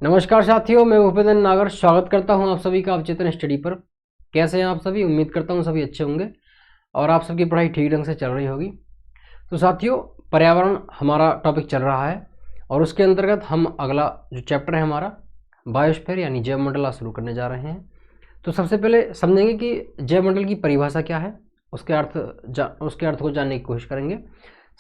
नमस्कार साथियों, मैं भूपेंद्र नागर स्वागत करता हूं आप सभी का अवचेतन स्टडी पर। कैसे हैं आप सभी? उम्मीद करता हूं सभी अच्छे होंगे और आप सबकी पढ़ाई ठीक ढंग से चल रही होगी। तो साथियों, पर्यावरण हमारा टॉपिक चल रहा है और उसके अंतर्गत हम अगला जो चैप्टर है हमारा बायोस्फीयर यानी जैवमंडल आज शुरू करने जा रहे हैं। तो सबसे पहले समझेंगे कि जैवमंडल की परिभाषा क्या है, उसके अर्थ को जानने की कोशिश करेंगे।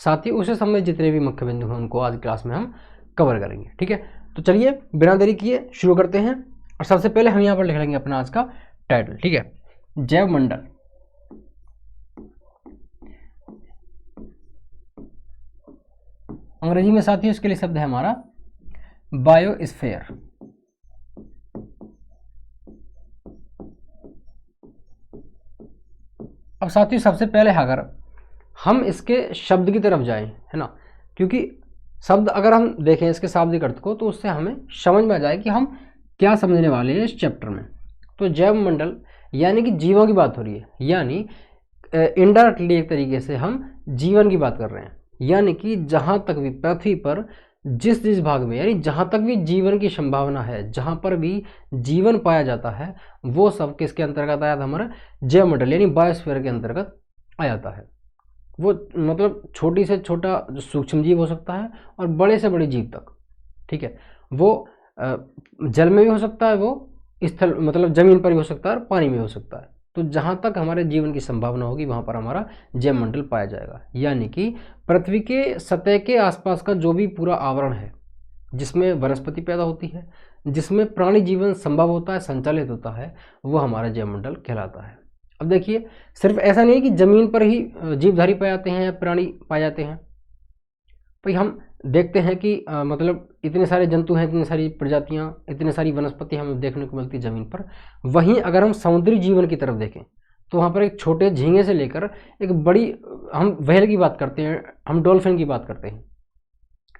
साथ ही उससे संबंधित जितने भी मुख्य बिंदु हैं उनको आज क्लास में हम कवर करेंगे। ठीक है, तो चलिए बिना देरी किए शुरू करते हैं। और सबसे पहले हम यहाँ पर लिख लेंगे अपना आज का टाइटल। ठीक है, जैवमंडल। अंग्रेजी में साथियों इसके लिए शब्द है हमारा बायोस्फीयर। अब साथियों सबसे पहले अगर हम इसके शब्द की तरफ जाएं, है ना, क्योंकि शब्द अगर हम देखें इसके शाब्दिक अर्थ को तो उससे हमें समझ में आ जाए कि हम क्या समझने वाले हैं इस चैप्टर में। तो जैवमंडल यानी कि जीवों की बात हो रही है, यानी इनडायरेक्टली एक तरीके से हम जीवन की बात कर रहे हैं। यानी कि जहाँ तक भी पृथ्वी पर जिस भाग में, यानी जहाँ तक भी जीवन की संभावना है, जहाँ पर भी जीवन पाया जाता है, वो सब किसके अंतर्गत आया था? हमारा जैवमंडल यानी बायोस्फीयर के अंतर्गत आ जाता है। वो मतलब छोटी से छोटा जो सूक्ष्म जीव हो सकता है और बड़े से बड़े जीव तक। ठीक है, वो जल में भी हो सकता है, वो स्थल मतलब जमीन पर भी हो सकता है और पानी में हो सकता है। तो जहाँ तक हमारे जीवन की संभावना होगी वहाँ पर हमारा जैवमंडल पाया जाएगा। यानी कि पृथ्वी के सतह के आसपास का जो भी पूरा आवरण है, जिसमें वनस्पति पैदा होती है, जिसमें प्राणी जीवन संभव होता है, संचालित होता है, वो हमारा जैवमंडल कहलाता है। अब देखिए, सिर्फ ऐसा नहीं है कि जमीन पर ही जीवधारी पाए जाते हैं या प्राणी पाए जाते हैं। भाई हम देखते हैं कि मतलब इतने सारे जंतु हैं, इतनी सारी प्रजातियां, इतनी सारी वनस्पति हमें देखने को मिलती है जमीन पर। वहीं अगर हम समुद्री जीवन की तरफ देखें तो वहाँ पर एक छोटे झींगे से लेकर एक बड़ी, हम व्हेल की बात करते हैं, हम डॉल्फिन की बात करते हैं।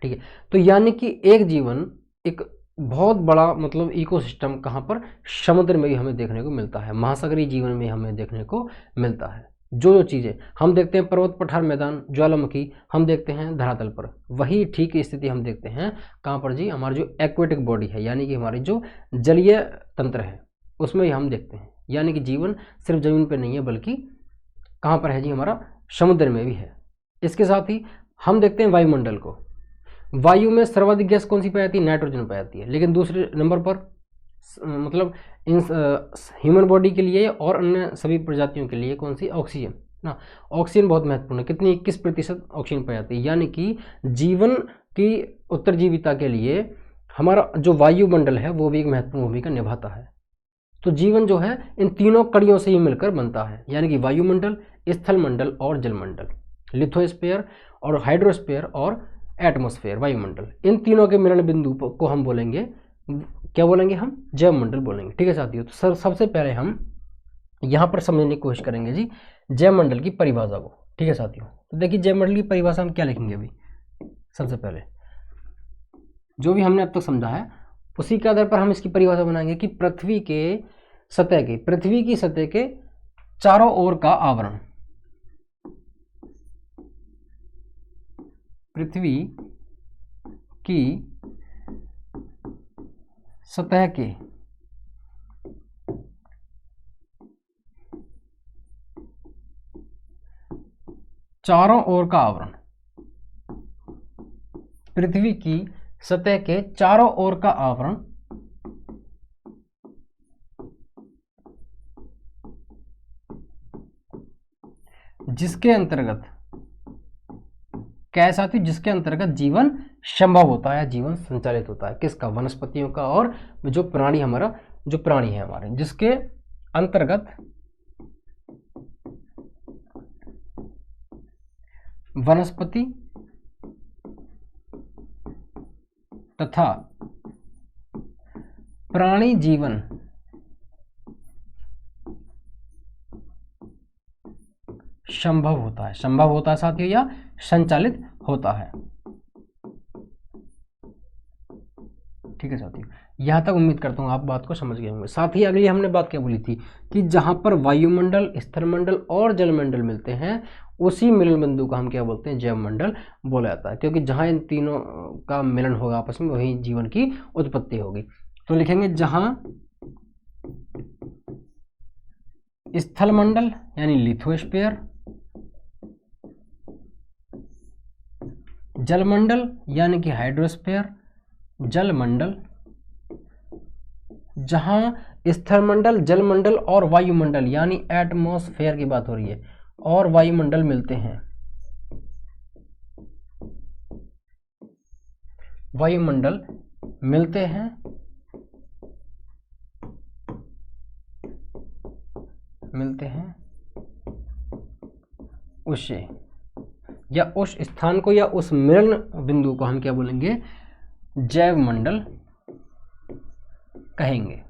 ठीक है, तो यानी कि एक जीवन, एक बहुत बड़ा मतलब इकोसिस्टम कहाँ पर? समुद्र में भी हमें देखने को मिलता है, महासागरीय जीवन में हमें देखने को मिलता है। जो चीज़ें हम देखते हैं पर्वत, पठार, मैदान, ज्वालामुखी, हम देखते हैं धरातल पर, वही ठीक स्थिति हम देखते हैं कहाँ पर जी? हमारी जो एक्वेटिक बॉडी है, यानी कि हमारी जो जलीय तंत्र है, उसमें ही हम देखते हैं। यानी कि जीवन सिर्फ जमीन पर नहीं है, बल्कि कहाँ पर है जी? हमारा समुद्र में भी है। इसके साथ ही हम देखते हैं वायुमंडल को। वायु में सर्वाधिक गैस कौन सी पाई जाती है? नाइट्रोजन पाई जाती है। लेकिन दूसरे नंबर पर मतलब इन ह्यूमन बॉडी के लिए और अन्य सभी प्रजातियों के लिए कौन सी? ऑक्सीजन ना। ऑक्सीजन बहुत महत्वपूर्ण है। कितनी? 21% ऑक्सीजन पाई जाती है। यानी कि जीवन की उत्तरजीविता के लिए हमारा जो वायुमंडल है वो भी एक महत्वपूर्ण भूमिका निभाता है। तो जीवन जो है इन तीनों कड़ियों से ही मिलकर बनता है, यानी कि वायुमंडल, स्थलमंडल और जलमंडल, लिथोस्फीयर और हाइड्रोस्फीयर और एटमॉस्फेयर, वायुमंडल। इन तीनों के मिलन बिंदु को हम बोलेंगे, क्या बोलेंगे? हम जैवमंडल बोलेंगे। ठीक है साथियों, तो सबसे पहले हम यहाँ पर समझने की कोशिश करेंगे जी जैवमंडल की परिभाषा को। ठीक है साथियों, तो देखिए जैवमंडल की परिभाषा हम क्या लिखेंगे अभी। सबसे पहले जो भी हमने अब तक समझा है उसी के आधार पर हम इसकी परिभाषा बनाएंगे कि पृथ्वी की सतह के चारों ओर का आवरण, पृथ्वी की सतह के चारों ओर का आवरण, पृथ्वी की सतह के चारों ओर का आवरण जिसके अंतर्गत क्या है साथी? जिसके अंतर्गत जीवन संभव होता है, जीवन संचालित होता है। किसका? वनस्पतियों का और जो प्राणी है हमारे, जिसके अंतर्गत वनस्पति तथा प्राणी जीवन संभव होता है साथियों, या संचालित होता है। ठीक है साथियों, यहाँ तक उम्मीद करता हूँ आप बात को समझ गए होंगे। साथ ही अगली हमने बात क्या बोली थी कि जहाँ पर वायुमंडल, स्थलमंडल और जलमंडल मिलते हैं उसी मिलन बिंदु का हम क्या बोलते हैं, जैव मंडल बोला जाता है, क्योंकि जहाँ इन तीनों का मिलन होगा आपस में वही जीवन की उत्पत्ति होगी। तो लिखेंगे जहाँ स्थल मंडल यानी लिथोस्फीयर, जलमंडल यानी कि हाइड्रोस्फीयर, जलमंडल, जहां स्थलमंडल, जलमंडल और वायुमंडल यानी एटमॉस्फेयर की बात हो रही है और वायुमंडल मिलते हैं, वायुमंडल मिलते हैं, उससे या उस स्थान को या उस मिलन बिंदु को हम क्या बोलेंगे, जैव मंडल कहेंगे,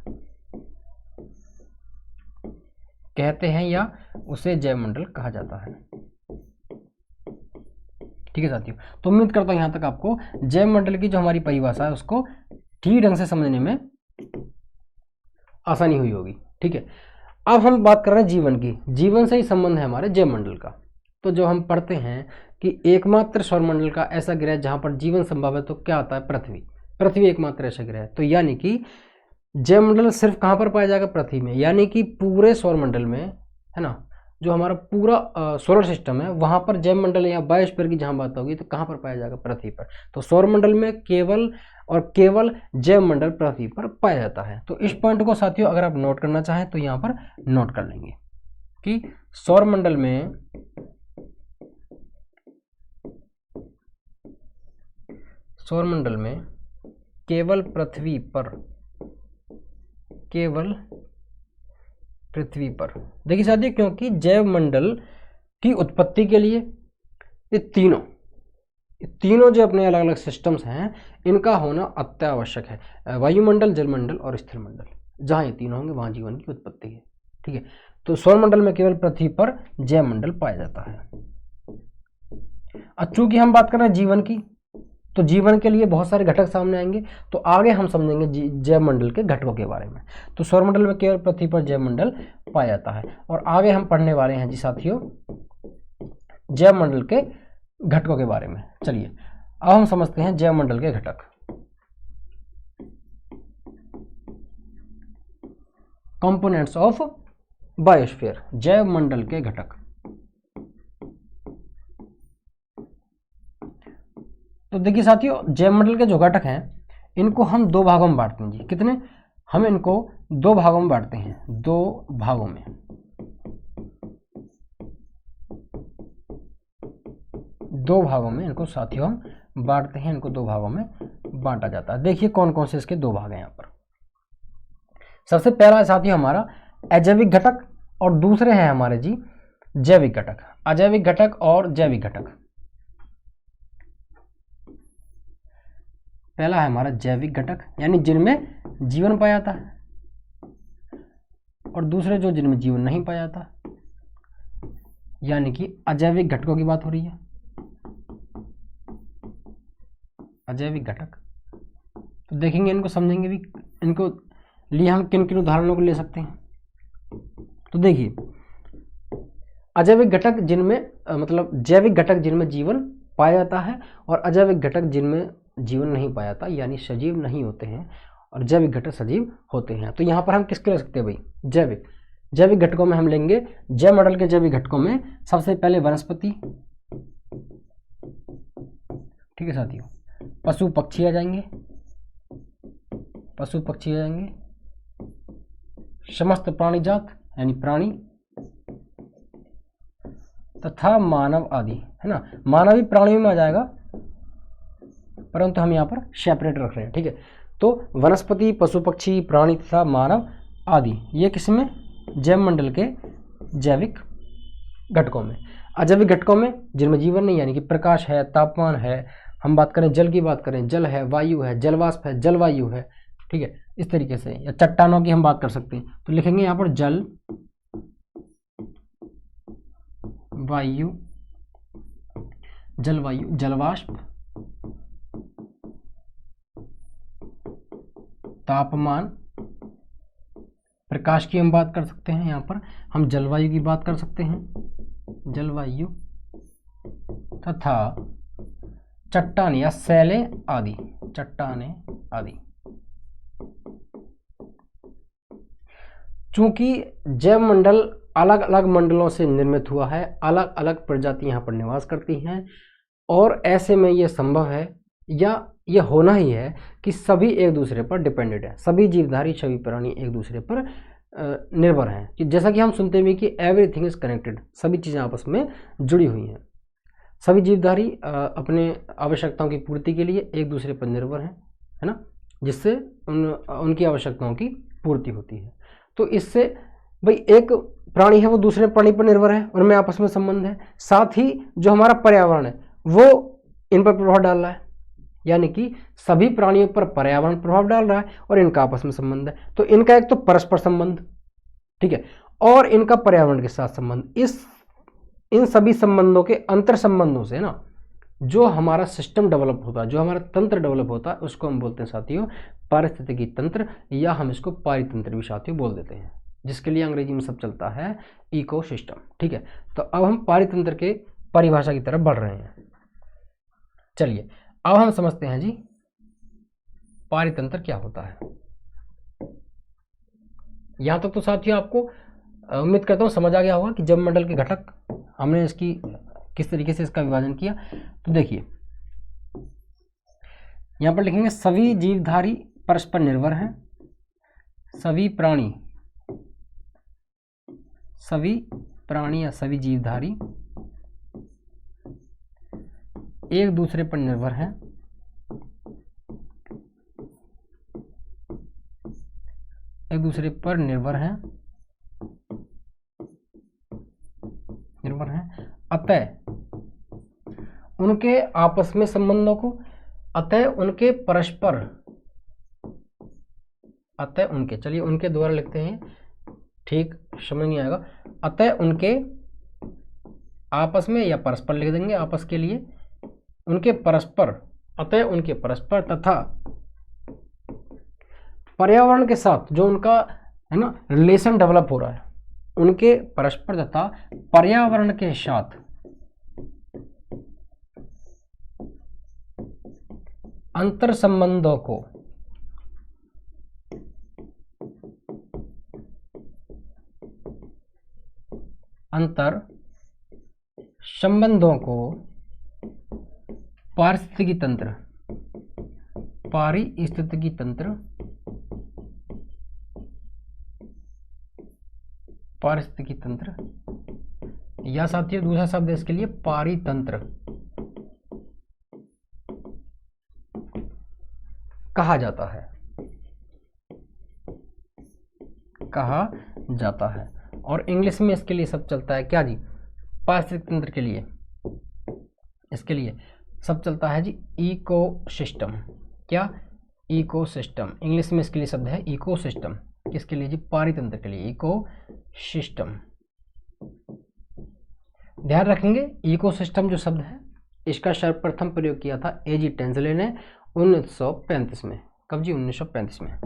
कहते हैं या उसे जैव मंडल कहा जाता है। ठीक है साथियों, तो उम्मीद करता हूं यहां तक आपको जैव मंडल की जो हमारी परिभाषा है उसको ठीक ढंग से समझने में आसानी हुई होगी। ठीक है, अब हम बात कर रहे हैं जीवन की। जीवन से ही संबंध है हमारे जैव मंडल का। तो जो हम पढ़ते हैं कि एकमात्र सौरमंडल का ऐसा ग्रह जहां पर जीवन संभव है, तो क्या आता है, पृथ्वी। पृथ्वी एकमात्र ऐसा ग्रह है। तो यानी कि जैव मंडल सिर्फ कहां पर पाया जाएगा, पृथ्वी में। यानी कि पूरे सौरमंडल में, है ना, जो हमारा पूरा सोलर सिस्टम है वहां पर जैव मंडल या बायोस्फीयर की जहां बात होगी तो कहां पर पाया जाएगा, पृथ्वी पर। तो सौरमंडल में केवल और केवल जैव मंडल पृथ्वी पर पाया जाता है। तो इस पॉइंट को साथियों अगर आप नोट करना चाहें तो यहां पर नोट कर लेंगे कि सौरमंडल में केवल पृथ्वी पर देखिए साथियों, क्योंकि जैव मंडल की उत्पत्ति के लिए ये तीनों जो अपने अलग अलग सिस्टम्स हैं इनका होना अत्यावश्यक है। वायुमंडल, जलमंडल और स्थलमंडल, जहां ये तीनों होंगे वहां जीवन की उत्पत्ति है। ठीक है, तो सौरमंडल में केवल पृथ्वी पर जैव मंडल पाया जाता है। अब चूंकि हम बात कर रहे हैं जीवन की, तो जीवन के लिए बहुत सारे घटक सामने आएंगे। तो आगे हम समझेंगे जैव मंडल के घटकों के बारे में। तो सौरमंडल में केवल पृथ्वी पर जैव मंडल पाया जाता है। और आगे हम पढ़ने वाले हैं जी साथियों जैव मंडल के घटकों के बारे में। चलिए अब हम समझते हैं जैव मंडल के घटक। कंपोनेंट्स ऑफ बायोस्फीयर, जैव मंडल के घटक। तो देखिए साथियों, जैव मंडल के जो घटक हैं इनको हम दो भागों में बांटते हैं जी। कितने, हम इनको दो भागों में बांटते हैं, दो भागों में इनको साथियों हम बांटते हैं, इनको दो भागों में बांटा जाता है। देखिए कौन कौन से इसके दो भाग हैं यहाँ पर। सबसे पहला साथियों हमारा अजैविक घटक और दूसरे हैं हमारे जी जैविक घटक। अजैविक घटक और जैविक घटक। पहला है हमारा जैविक घटक यानी जिनमें जीवन पाया जाता है, और दूसरे जो जिनमें जीवन नहीं पाया जाता, यानी कि अजैविक घटकों की बात हो रही है। अजैविक घटक, तो देखेंगे इनको, समझेंगे भी। इनको लिए हम किन किन उदाहरणों को ले सकते हैं। तो देखिए अजैविक घटक जिनमें मतलब जैविक घटक जिनमें जीवन पाया जाता है और अजैविक घटक जिनमें जीवन नहीं पाया जाता यानी सजीव नहीं होते हैं, और जैविक घटक सजीव होते हैं। तो यहाँ पर हम किसके ले सकते हैं भाई, जैविक घटकों में हम लेंगे जैव मंडल के जैविक घटकों में सबसे पहले वनस्पति। ठीक है साथियों, पशु पक्षी आ जाएंगे, समस्त प्राणी जात यानी प्राणी, तथा मानव आदि, है ना। मानव भी प्राणियों में आ जाएगा परंतु हम यहाँ पर सेपरेट रख रहे हैं। ठीक है, तो वनस्पति, पशु पक्षी, प्राणी तथा मानव आदि, ये किसमें, जैव मंडल के जैविक घटकों में। अजैविक घटकों में जिनमें जीवन नहीं, यानी कि प्रकाश है, तापमान है, हम बात करें जल की बात करें, जल है, वायु है, जलवाष्प है, जलवायु है। ठीक है, इस तरीके से, या चट्टानों की हम बात कर सकते हैं। तो लिखेंगे यहाँ पर जल, वायु, जलवायु, जलवाष्प, तापमान, प्रकाश की हम बात कर सकते हैं। यहाँ पर हम जलवायु की बात कर सकते हैं, जलवायु, तथा चट्टाने या शैलें आदि, चट्टाने आदि। चूंकि जैव मंडल अलग अलग मंडलों से निर्मित हुआ है, अलग अलग प्रजाति यहाँ पर निवास करती हैं, और ऐसे में ये संभव है या ये होना ही है कि सभी एक दूसरे पर डिपेंडेंट है, सभी जीवधारी सभी प्राणी एक दूसरे पर निर्भर हैं। कि जैसा कि हम सुनते हैं कि एवरीथिंग इज कनेक्टेड, सभी चीज़ें आपस में जुड़ी हुई हैं, सभी जीवधारी अपने आवश्यकताओं की पूर्ति के लिए एक दूसरे पर निर्भर हैं, है ना, जिससे उनकी आवश्यकताओं की पूर्ति होती है। तो इससे भाई एक प्राणी है वो दूसरे प्राणी पर निर्भर है, उनमें आपस में संबंध है, साथ ही जो हमारा पर्यावरण है वो इन पर प्रभाव डाल रहा है, यानी कि सभी प्राणियों पर पर्यावरण प्रभाव डाल रहा है और इनका आपस में संबंध है। तो इनका एक तो परस्पर संबंध, ठीक है, और इनका पर्यावरण के साथ संबंध, इन सभी संबंधों के अंतर संबंधों से ना जो हमारा सिस्टम डेवलप होता है, जो हमारा तंत्र डेवलप होता है, उसको हम बोलते हैं साथियों पारिस्थितिकी तंत्र, या हम इसको पारितंत्र भी साथियों बोल देते हैं, जिसके लिए अंग्रेजी में सब चलता है इकोसिस्टम। ठीक है, तो अब हम पारितंत्र के परिभाषा की तरफ बढ़ रहे हैं। चलिए अब हम समझते हैं जी पारितंत्र क्या होता है। यहां तक तो साथियों आपको उम्मीद करता हूं समझ आ गया होगा कि जैव मंडल के घटक हमने इसकी किस तरीके से इसका विभाजन किया। तो देखिए यहां पर लिखेंगे सभी जीवधारी परस्पर निर्भर हैं, सभी प्राणी या सभी जीवधारी एक दूसरे पर निर्भर हैं, अतः उनके आपस में संबंधों को, अतः उनके परस्पर, अतः उनके, चलिए उनके द्वारा लिखते हैं, ठीक समझ नहीं आएगा, अतः उनके आपस में या परस्पर लिख देंगे आपस के लिए, उनके परस्पर, अतः उनके परस्पर तथा पर्यावरण के साथ जो उनका है ना रिलेशन डेवलप हो रहा है, उनके परस्पर तथा पर्यावरण के साथ अंतर संबंधों को पारिस्थितिकी तंत्र या साथियों दूसरा शब्द इसके लिए पारितंत्र कहा जाता है। और इंग्लिश में इसके लिए सब चलता है क्या जी, पारिस्थितिक तंत्र के लिए इसके लिए सब चलता है जी इकोसिस्टम। क्या, इकोसिस्टम, इंग्लिश में इसके लिए शब्द है इकोसिस्टम, किसके लिए जी, पारितंत्र के लिए, इकोसिस्टम। ध्यान रखेंगे इकोसिस्टम जो शब्द है इसका सर्वप्रथम प्रयोग किया था एजी टेंसले ने 1935 में। कब जी, 1935 में।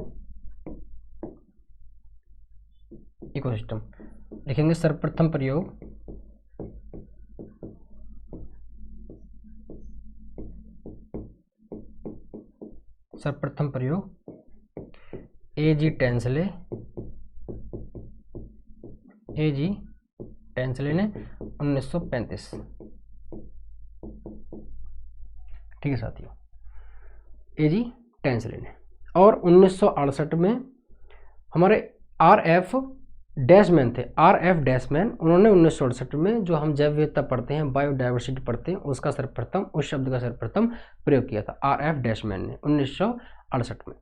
इकोसिस्टम लिखेंगे सर्वप्रथम प्रयोग एजी टेंसले ने 1935। ठीक है साथियों, एजी टेंसले ने। और 1968 में हमारे RF डैशमैन थे, RF डैशमैन, उन्होंने 1968 में जो हम जैव विविधता पढ़ते हैं, बायोडाइवर्सिटी पढ़ते हैं, उसका सर्वप्रथम, उस शब्द का सर्वप्रथम प्रयोग किया था RF डैशमैन ने 1968 में।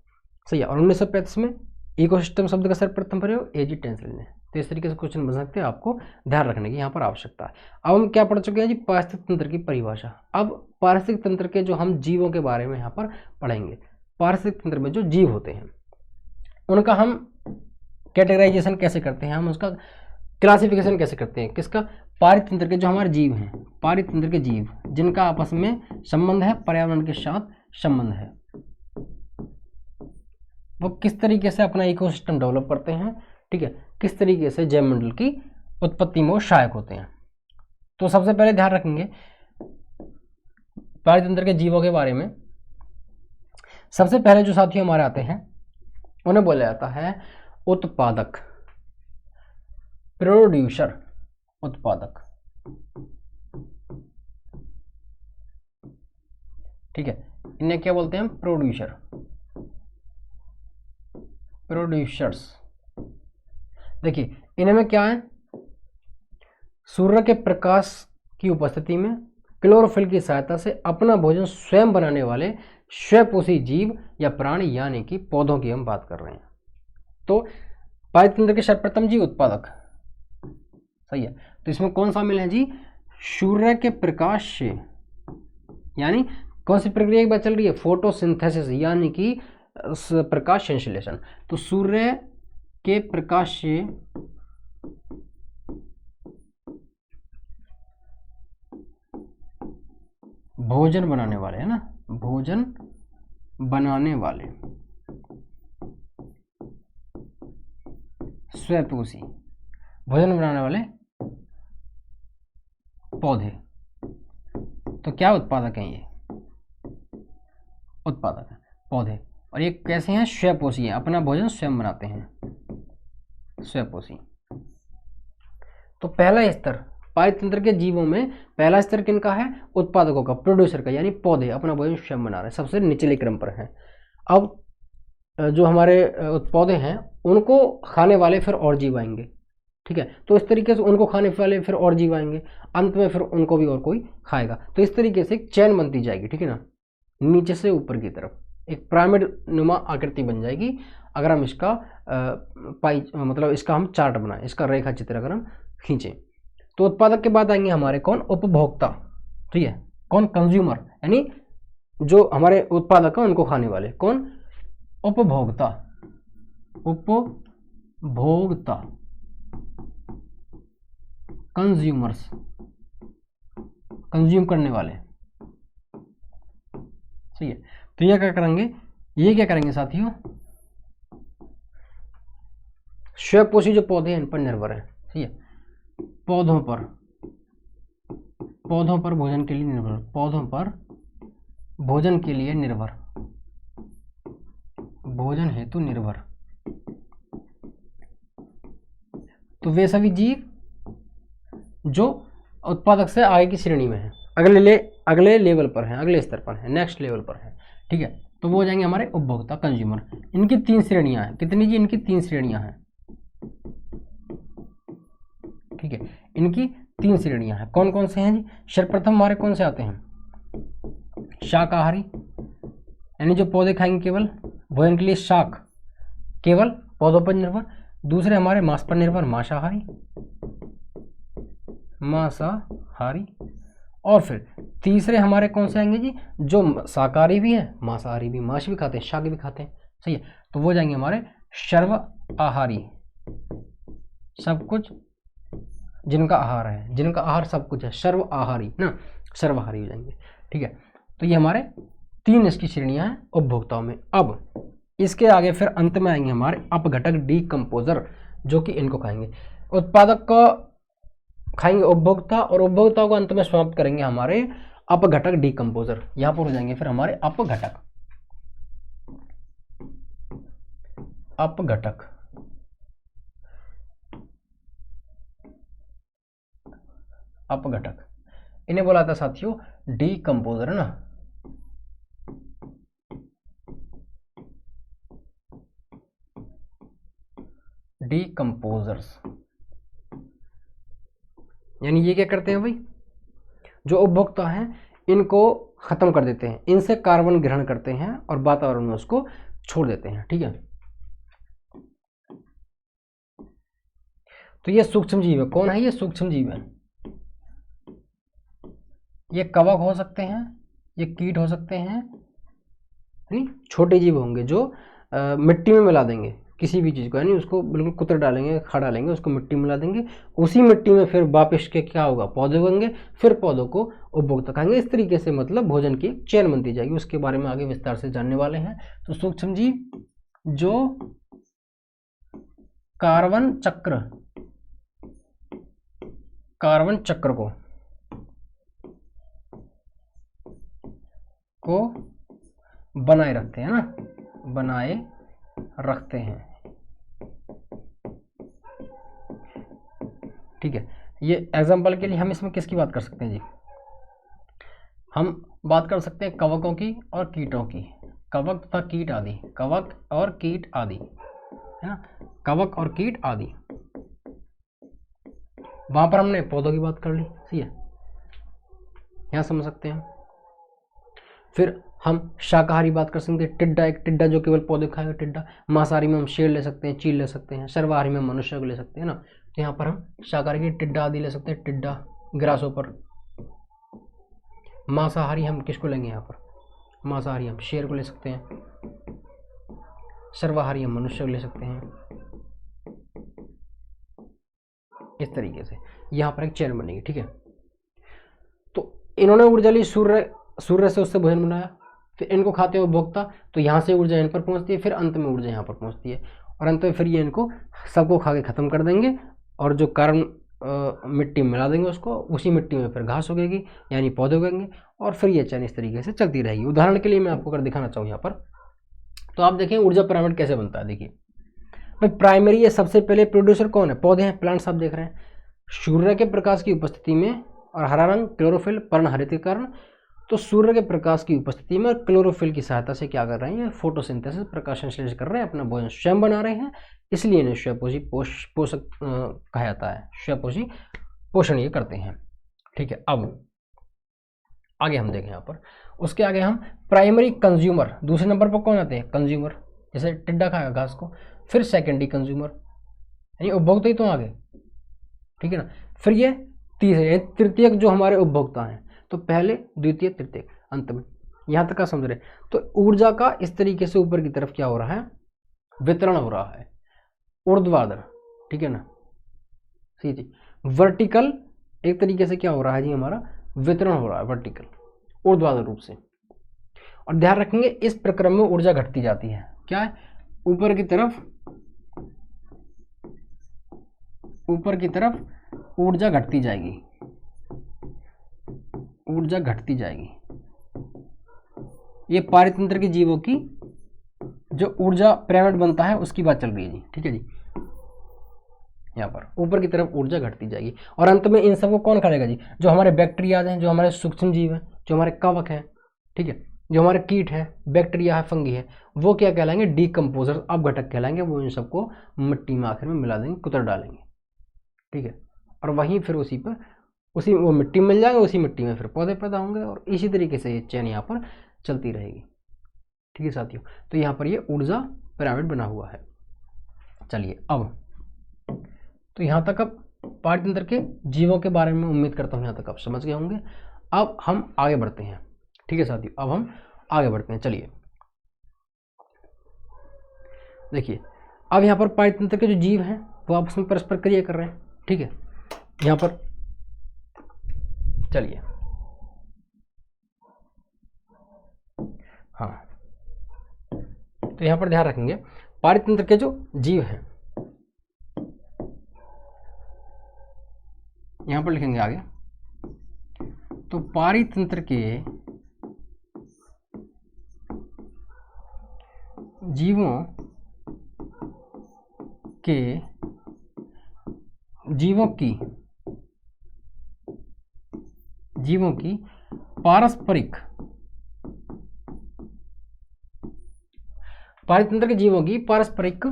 सही है। और 1935 में इकोसिस्टम शब्द का सर्वप्रथम प्रयोग एजी टेंसले ने। तो इस तरीके से क्वेश्चन बन सकते हैं, आपको ध्यान रखने की यहाँ पर आवश्यकता है। अब हम क्या पढ़ चुके हैं जी, पारिस्थितिक तंत्र की परिभाषा। अब पारिस्थितिक तंत्र के जो हम जीवों के बारे में यहाँ पर पढ़ेंगे। पारिस्थितिक तंत्र में जो जीव होते हैं उनका हम कैटेगराइजेशन कैसे करते हैं, हम उसका क्लासिफिकेशन कैसे करते हैं, किसका, पारितंत्र के जो हमारे जीव हैं, पारितंत्र के जीव जिनका आपस में संबंध है, पर्यावरण के साथ संबंध है, वो किस तरीके से अपना इकोसिस्टम डेवलप करते हैं। ठीक है, किस तरीके से जैव मंडल की उत्पत्ति में सहायक होते हैं। तो सबसे पहले ध्यान रखेंगे पारतंत्र के जीवों के बारे में सबसे पहले जो साथी हमारे आते हैं उन्हें बोला जाता है उत्पादक, प्रोड्यूसर, उत्पादक। ठीक है, इन्हें क्या बोलते हैं? Producer, producers. देखिए इनमें क्या है, सूर्य के प्रकाश की उपस्थिति में क्लोरोफिल की सहायता से अपना भोजन स्वयं बनाने वाले स्वपोषी जीव या प्राणी, यानी कि पौधों की हम बात कर रहे हैं। तो पारतंत्र के सर्वप्रथम जीव उत्पादक, सही है। तो इसमें कौन शामिल है जी? सूर्य के प्रकाश से, यानी कौन सी प्रक्रिया की बात चल रही है? फोटोसिंथेसिस, यानी कि प्रकाश संश्लेषण। तो सूर्य के प्रकाश से भोजन बनाने वाले, है ना, भोजन बनाने वाले स्वपोषी, भोजन बनाने वाले पौधे। तो क्या उत्पादक हैं ये? उत्पादक है पौधे। और ये कैसे हैं? स्वपोषी है, अपना भोजन स्वयं बनाते हैं, स्वपोषी। तो पहला स्तर पारतंत्र के जीवों में, पहला स्तर किनका है? उत्पादकों का, प्रोड्यूसर का, यानी पौधे अपना भोजन स्वयं बना रहे हैं, सबसे निचले क्रम पर है। अब जो हमारे पौधे हैं उनको खाने वाले फिर और जीव आएंगे, ठीक है। तो इस तरीके से उनको खाने वाले फिर और जीव आएंगे, अंत में फिर उनको भी और कोई खाएगा। तो इस तरीके से एक चैन बनती जाएगी, ठीक है ना, नीचे से ऊपर की तरफ एक पिरामिड नुमा आकृति बन जाएगी। अगर हम इसका मतलब इसका हम चार्ट बनाएं, इसका रेखा चित्र अगर हम खींचें। तो उत्पादक के बाद आएंगे हमारे कौन? उपभोक्ता, ठीक है, कौन? कंज्यूमर, यानी जो हमारे उत्पादक है उनको खाने वाले, कौन? उपभोक्ता, उपभोक्ता, कंज्यूमर्स, कंज्यूम करने वाले, सही है। तो ये क्या करेंगे? ये क्या करेंगे साथियों? स्वपोषी जो पौधे हैं इन पर निर्भर है, ठीक है, पौधों पर, पौधों पर भोजन के लिए निर्भर, पौधों पर भोजन के लिए निर्भर, भोजन हेतु निर्भर। तो वे सभी जीव जो उत्पादक से आगे की श्रेणी में है, अगले लेवल पर है, अगले स्तर पर है, नेक्स्ट लेवल पर है, ठीक है। तो वो हो जाएंगे हमारे उपभोक्ता, कंज्यूमर। इनकी 3 श्रेणियां हैं। कितनी जी? इनकी 3 श्रेणियां हैं, ठीक है, इनकी 3 श्रेणियां हैं। कौन कौन से हैं जी? सर्वप्रथम हमारे कौन से आते हैं? शाकाहारी, यानी जो पौधे खाएंगे केवल भोजन के लिए, शाक, केवल पौधों पर निर्भर। दूसरे हमारे मांस पर निर्भर, मांसाहारी, मांसाहारी। और फिर तीसरे हमारे कौन से आएंगे जी? जो शाकाहारी भी है, मांसाहारी भी, मांस भी खाते हैं, शाक भी खाते हैं, सही है। तो वो जाएंगे हमारे सर्वाहारी, सब कुछ जिनका आहार है, जिनका आहार सब कुछ है, सर्वाहारी ना, सर्वाहारी हो जाएंगे, ठीक है। तो ये हमारे 3 इसकी श्रेणियां हैं उपभोक्ताओं में। अब इसके आगे फिर अंत में आएंगे हमारे अपघटक, डीकंपोजर, जो कि इनको खाएंगे। उत्पादक को खाएंगे उपभोक्ता, और उपभोक्ताओं को अंत में समाप्त करेंगे हमारे अपघटक, डीकंपोजर। यहां पर हो जाएंगे फिर हमारे अपघटक, अपघटक, अपघटक। इन्हें बोला था साथियों डीकंपोजर, है ना, डीकंपोजर्स। यानी ये क्या करते हैं भाई? जो उपभोक्ता हैं इनको खत्म कर देते हैं, इनसे कार्बन ग्रहण करते हैं और वातावरण में उसको छोड़ देते हैं, ठीक है। तो ये सूक्ष्म जीव है। कौन है ये? सूक्ष्म जीव है। ये कवक हो सकते हैं, ये कीट हो सकते हैं, नहीं, छोटे जीव होंगे जो मिट्टी में मिला देंगे किसी भी चीज़ को, यानी उसको बिल्कुल कुतर डालेंगे, खा डालेंगे, उसको मिट्टी में मिला देंगे, उसी मिट्टी में फिर वापस के क्या होगा? पौधे होंगे, फिर पौधों को उपभोक्ता खाएंगे। इस तरीके से मतलब भोजन की चेन बनती जाएगी। उसके बारे में आगे विस्तार से जानने वाले हैं। तो सूक्ष्म जीव जो कार्बन चक्र को को बनाए रखते हैं ना, बनाए रखते हैं। ठीक है, ये एग्जाम्पल के लिए हम इसमें किसकी बात कर सकते हैं जी, हम बात कर सकते हैं कवकों की और कीटों की, कवक तथा कीट आदि, कवक और कीट आदि, है ना, कवक और कीट आदि। वहां पर हमने पौधों की बात कर ली, सही है, यहां समझ सकते हैं। फिर हम शाकाहारी बात कर सकते हैं, टिड्डा, एक टिड्डा जो केवल पौधे खाएगा टिड्डा। मांसाहारी में हम शेर ले सकते हैं, चील ले सकते हैं। सर्वाहारी में मनुष्य को ले सकते हैं ना, तो यहाँ पर हम शाकाहारी की टिड्डा आदि ले सकते हैं, टिड्डा, ग्रासहोपर। मांसाहारी हम किसको लेंगे यहाँ पर, मांसाहारी हम शेर को ले सकते हैं। सर्वाहारी हम मनुष्य को ले सकते हैं। इस तरीके से यहाँ पर एक चेन बनेगी। ठीक है, तो इन्होंने ऊर्जा ली सूर्य से, उससे भोजन बनाया, फिर इनको खाते हुए उपभोक्ता, तो यहाँ से ऊर्जा इन पर पहुँचती है, फिर अंत में ऊर्जा यहाँ पर पहुँचती है, और अंत में फिर ये इनको सबको खा के ख़त्म कर देंगे, और जो कार्बन मिट्टी में मिला देंगे उसको, उसी मिट्टी में फिर घास उगेगी, यानी पौधे उगेंगे, और फिर ये चैन इस तरीके से चलती रहेगी। उदाहरण के लिए मैं आपको अगर दिखाना चाहूँ यहाँ पर, तो आप देखें ऊर्जा पिरामिड कैसे बनता है। देखिए भाई, प्राइमरी ये सबसे पहले प्रोड्यूसर कौन है, पौधे हैं, प्लांट्स आप देख रहे हैं। सूर्य के प्रकाश की उपस्थिति में, और हरा रंग क्लोरोफिल, पर्णहरित के कारण, तो सूर्य के प्रकाश की उपस्थिति में क्लोरोफिल की सहायता से क्या कर रहे हैं, फोटोसिंथेसिस, प्रकाश संश्लेषण कर रहे हैं, अपना भोजन स्वयं बना रहे हैं, इसलिए इन्हें स्वयंपोषी पोषक कहा जाता है, स्वयंपोषी पोषण ये करते हैं। ठीक है, अब आगे हम देखें यहाँ पर, उसके आगे हम प्राइमरी कंज्यूमर, दूसरे नंबर पर कौन आते हैं, कंज्यूमर, जैसे टिड्डा खाएगा घास को, फिर सेकेंडरी कंज्यूमर यानी उपभोक्ता ही तो आगे, ठीक है ना, फिर ये तीसरे तृतीयक जो हमारे उपभोक्ता हैं, तो पहले द्वितीय तृतीय अंत में, यहाँ तक का समझ रहे। तो ऊर्जा का इस तरीके से ऊपर की तरफ क्या हो रहा है, वितरण हो रहा है, ऊर्ध्वाधर, ठीक है ना, सी जी, वर्टिकल एक तरीके से क्या हो रहा है जी, हमारा वितरण हो रहा है वर्टिकल, ऊर्ध्वाधर रूप से। और ध्यान रखेंगे इस प्रक्रम में ऊर्जा घटती जाती है, क्या है, ऊपर की तरफ ऊर्जा घटती जाएगी, ऊर्जा घटती जाएगी। ये पारितंत्र के जीवों की जो ऊर्जा पिरामिड बनता है उसकी बात चल रही है जी, ठीक है जी। यहाँ पर ऊपर की तरफ ऊर्जा घटती जाएगी, और अंत में इन सबको कौन खाएगा जी, जो हमारे बैक्टीरिया हैं, जो हमारे सूक्ष्म जीव हैं, जो हमारे कवक हैं, ठीक है, जो हमारे कीट हैं, बैक्टीरिया है, फंगी है, वो क्या कहलाएंगे, डीकम्पोजर, अपघटक कहलाएंगे। वो इन सबको मिट्टी में आखिर में मिला देंगे, कुतर डालेंगे, ठीक है, और वहीं फिर उसी वो मिट्टी मिल जाएगा, उसी मिट्टी में फिर पौधे पैदा होंगे, और इसी तरीके से ये चेन यहाँ पर चलती रहेगी। ठीक है साथियों, तो यहाँ पर ये ऊर्जा पिरामिड बना हुआ है। चलिए अब तो यहाँ तक अब पारितंत्र के जीवों के बारे में उम्मीद करता हूँ यहाँ तक आप समझ गए होंगे। अब हम आगे बढ़ते हैं, ठीक है साथियों, अब हम आगे बढ़ते हैं। चलिए देखिए, अब यहाँ पर पारितंत्र के जो जीव हैं वो आपस में परस्पर क्रिया कर रहे हैं, ठीक है। यहाँ पर चलिए, हाँ, तो यहाँ पर ध्यान रखेंगे पारितंत्र के जो जीव हैं, यहाँ पर लिखेंगे आगे, तो पारितंत्र के जीवों की पारस्परिक, पारितंत्र के जीवों की पारस्परिक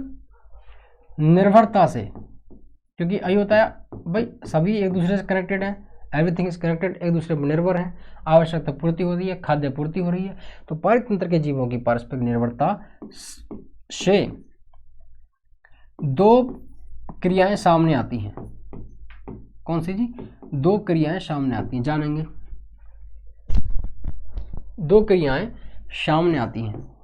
निर्भरता से, क्योंकि यही होता है भाई, सभी एक दूसरे से कनेक्टेड हैं, एवरीथिंग इज कनेक्टेड, एक दूसरे पर निर्भर है, आवश्यकता पूर्ति हो रही है, खाद्य पूर्ति हो रही है। तो पारितंत्र के जीवों की पारस्परिक निर्भरता से दो क्रियाएं सामने आती हैं। कौन सी जी, दो क्रियाएं सामने आती हैं, जानेंगे। दो क्रियाएं सामने आती हैं,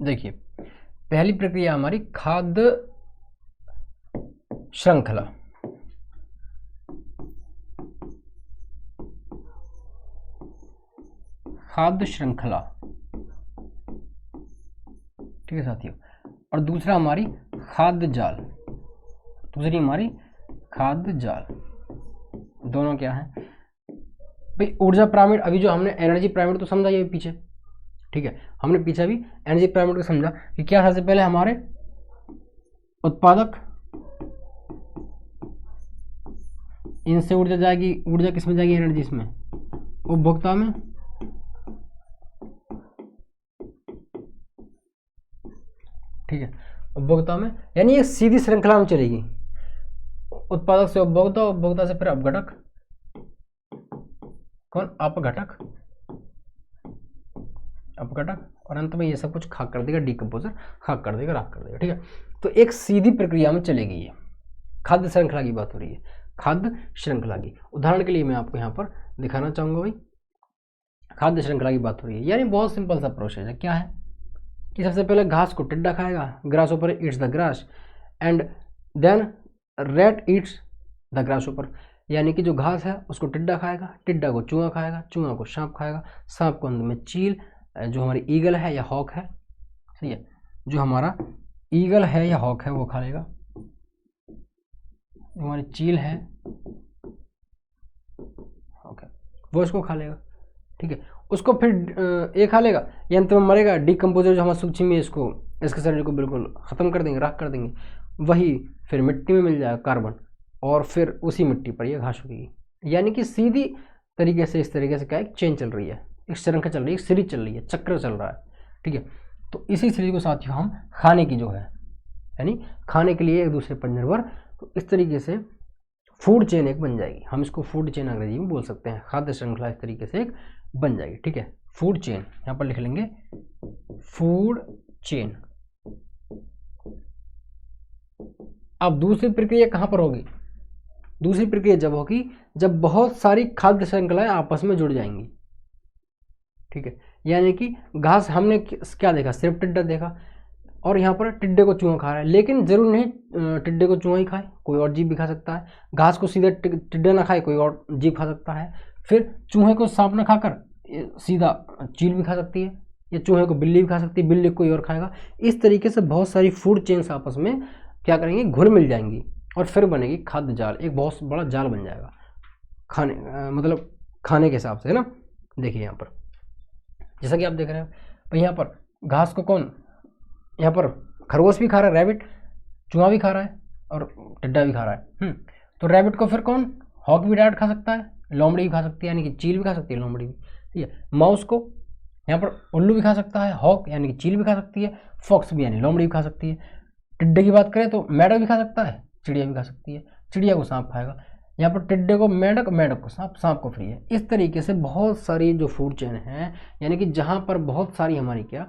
देखिए पहली प्रक्रिया हमारी खाद्य श्रृंखला, ठीक है साथियों, और दूसरा हमारी खाद्य जाल, दूसरी हमारी खाद्य जाल, दोनों क्या है भाई, ऊर्जा पिरामिड। अभी जो हमने एनर्जी पिरामिड तो समझा ये पीछे, ठीक है, हमने पीछे भी एनर्जी पिरामिड को समझा कि क्या सबसे पहले हमारे उत्पादक, इनसे ऊर्जा जाएगी, ऊर्जा किसमें जाएगी, एनर्जी इसमें, उपभोक्ता में, ठीक है, उपभोक्ता में, यानी ये सीधी श्रृंखला में चलेगी, उत्पादक से उपभोक्ता, उपभोक्ता से फिर अपघटक, कौन, अपघटक, अपघटक, और अंत में ये सब कुछ खाक कर देगा, डिकम्पोजर खाक कर देगा, राख कर देगा, ठीक है। तो एक सीधी प्रक्रिया में चलेगी ये, खाद्य श्रृंखला की बात हो रही है, खाद्य श्रृंखला की। उदाहरण के लिए मैं आपको यहाँ पर दिखाना चाहूंगा भाई, खाद्य श्रृंखला की बात हो रही है, यानी बहुत सिंपल सा प्रोसेस है। क्या है कि सबसे पहले घास को टिड्डा खाएगा, ग्रास ऊपर eats the grass, and then rat eats the grass ऊपर, यानी कि जो घास है उसको टिड्डा खाएगा, टिड्डा को चूहा खाएगा, चूहा को सांप खाएगा, सांप को अंदर में चील, जो हमारी ईगल है या हॉक है, सही है, जो हमारा ईगल है या हॉक है वो खा लेगा, जो हमारी चील है ओके वो इसको खा लेगा, ठीक है। उसको फिर ये खा लेगा, यंत्र में मरेगा, डिकम्पोजर जो हमारा सूक्ष्म है इसको, इसके शरीर को बिल्कुल ख़त्म कर देंगे, राख कर देंगे, वही फिर मिट्टी में मिल जाएगा कार्बन, और फिर उसी मिट्टी पर ये घास उगेगी। यानी कि सीधी तरीके से इस तरीके से क्या एक चेन चल रही है, एक श्रृंखला चल रही है, एक सीरीज चल रही है, चक्र चल रहा है, ठीक है। तो इसी सीरीज को साथियों हम खाने की जो है, यानी खाने के लिए एक दूसरे पर निर्भर, तो इस तरीके से फूड चेन एक बन जाएगी, हम इसको फूड चेन अंग्रेजी में बोल सकते हैं, खाद्य श्रृंखला इस तरीके से एक बन जाएगी, ठीक है। फूड चेन यहाँ पर लिख लेंगे, फूड चेन। अब दूसरी प्रक्रिया कहाँ पर होगी, दूसरी प्रक्रिया जब होगी जब बहुत सारी खाद्य श्रृंखलाएं आपस में जुड़ जाएंगी, ठीक है। यानी कि घास हमने क्या देखा, सिर्फ टिड्डा देखा, और यहाँ पर टिड्डे को चूहा खा रहा है, लेकिन जरूर नहीं टिड्डे को चूहा ही खाए, कोई और जीव भी खा सकता है, घास को सीधा टिड्डा ना खाए कोई और जीव खा सकता है, फिर चूहे को सांप ना खाकर सीधा चील भी खा सकती है, या चूहे को बिल्ली भी खा सकती है, बिल्ली को कोई और खाएगा। इस तरीके से बहुत सारी फूड चेन्स आपस में क्या करेंगी, घुल मिल जाएंगी, और फिर बनेगी खाद्य जाल, एक बहुत बड़ा जाल बन जाएगा खाने मतलब खाने के हिसाब से, है ना। देखिए यहाँ पर जैसा कि आप देख रहे हैं, तो यहाँ पर घास को कौन, यहाँ पर खरगोश भी खा रहा है, रैबिट, चूहा भी खा रहा है, और टिड्डा भी खा रहा है। तो रैबिट को फिर कौन, हॉक भी डायरेक्ट खा सकता है, लोमड़ी भी खा सकती है, यानी कि चील भी खा सकती है, लोमड़ी भी, ठीक है। माउस को यहाँ पर उल्लू भी खा सकता है, हॉक यानी कि चील भी खा सकती है, फॉक्स भी यानी लोमड़ी भी खा सकती है। टिड्डे की बात करें तो मेढक भी खा सकता है, चिड़िया भी खा सकती है, चिड़िया को सांप खाएगा, यहाँ पर टिड्डे को मेढक, मेढक को सांप, सांप को फ्री है। इस तरीके से बहुत सारी जो फूड चेन है, यानी कि जहाँ पर बहुत सारी हमारी क्या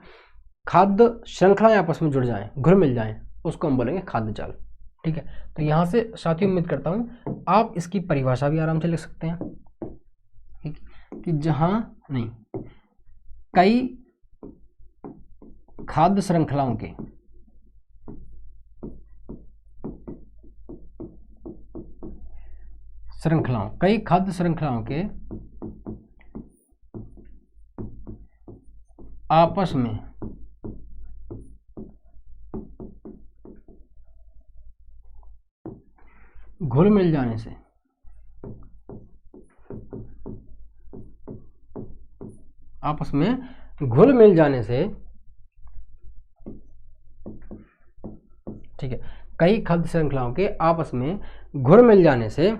खाद्य श्रृंखलाएं आपस में जुड़ जाएं, घुल मिल जाएं, उसको हम बोलेंगे खाद्य जाल, ठीक है। तो यहाँ से साथियों उम्मीद करता हूँ आप इसकी परिभाषा भी आराम से लिख सकते हैं, ठीक, कि जहाँ नहीं कई खाद्य श्रृंखलाओं के कई खाद्य श्रृंखलाओं के आपस में घुल मिल जाने से ठीक है, कई खाद्य श्रृंखलाओं के आपस में घुल मिल जाने से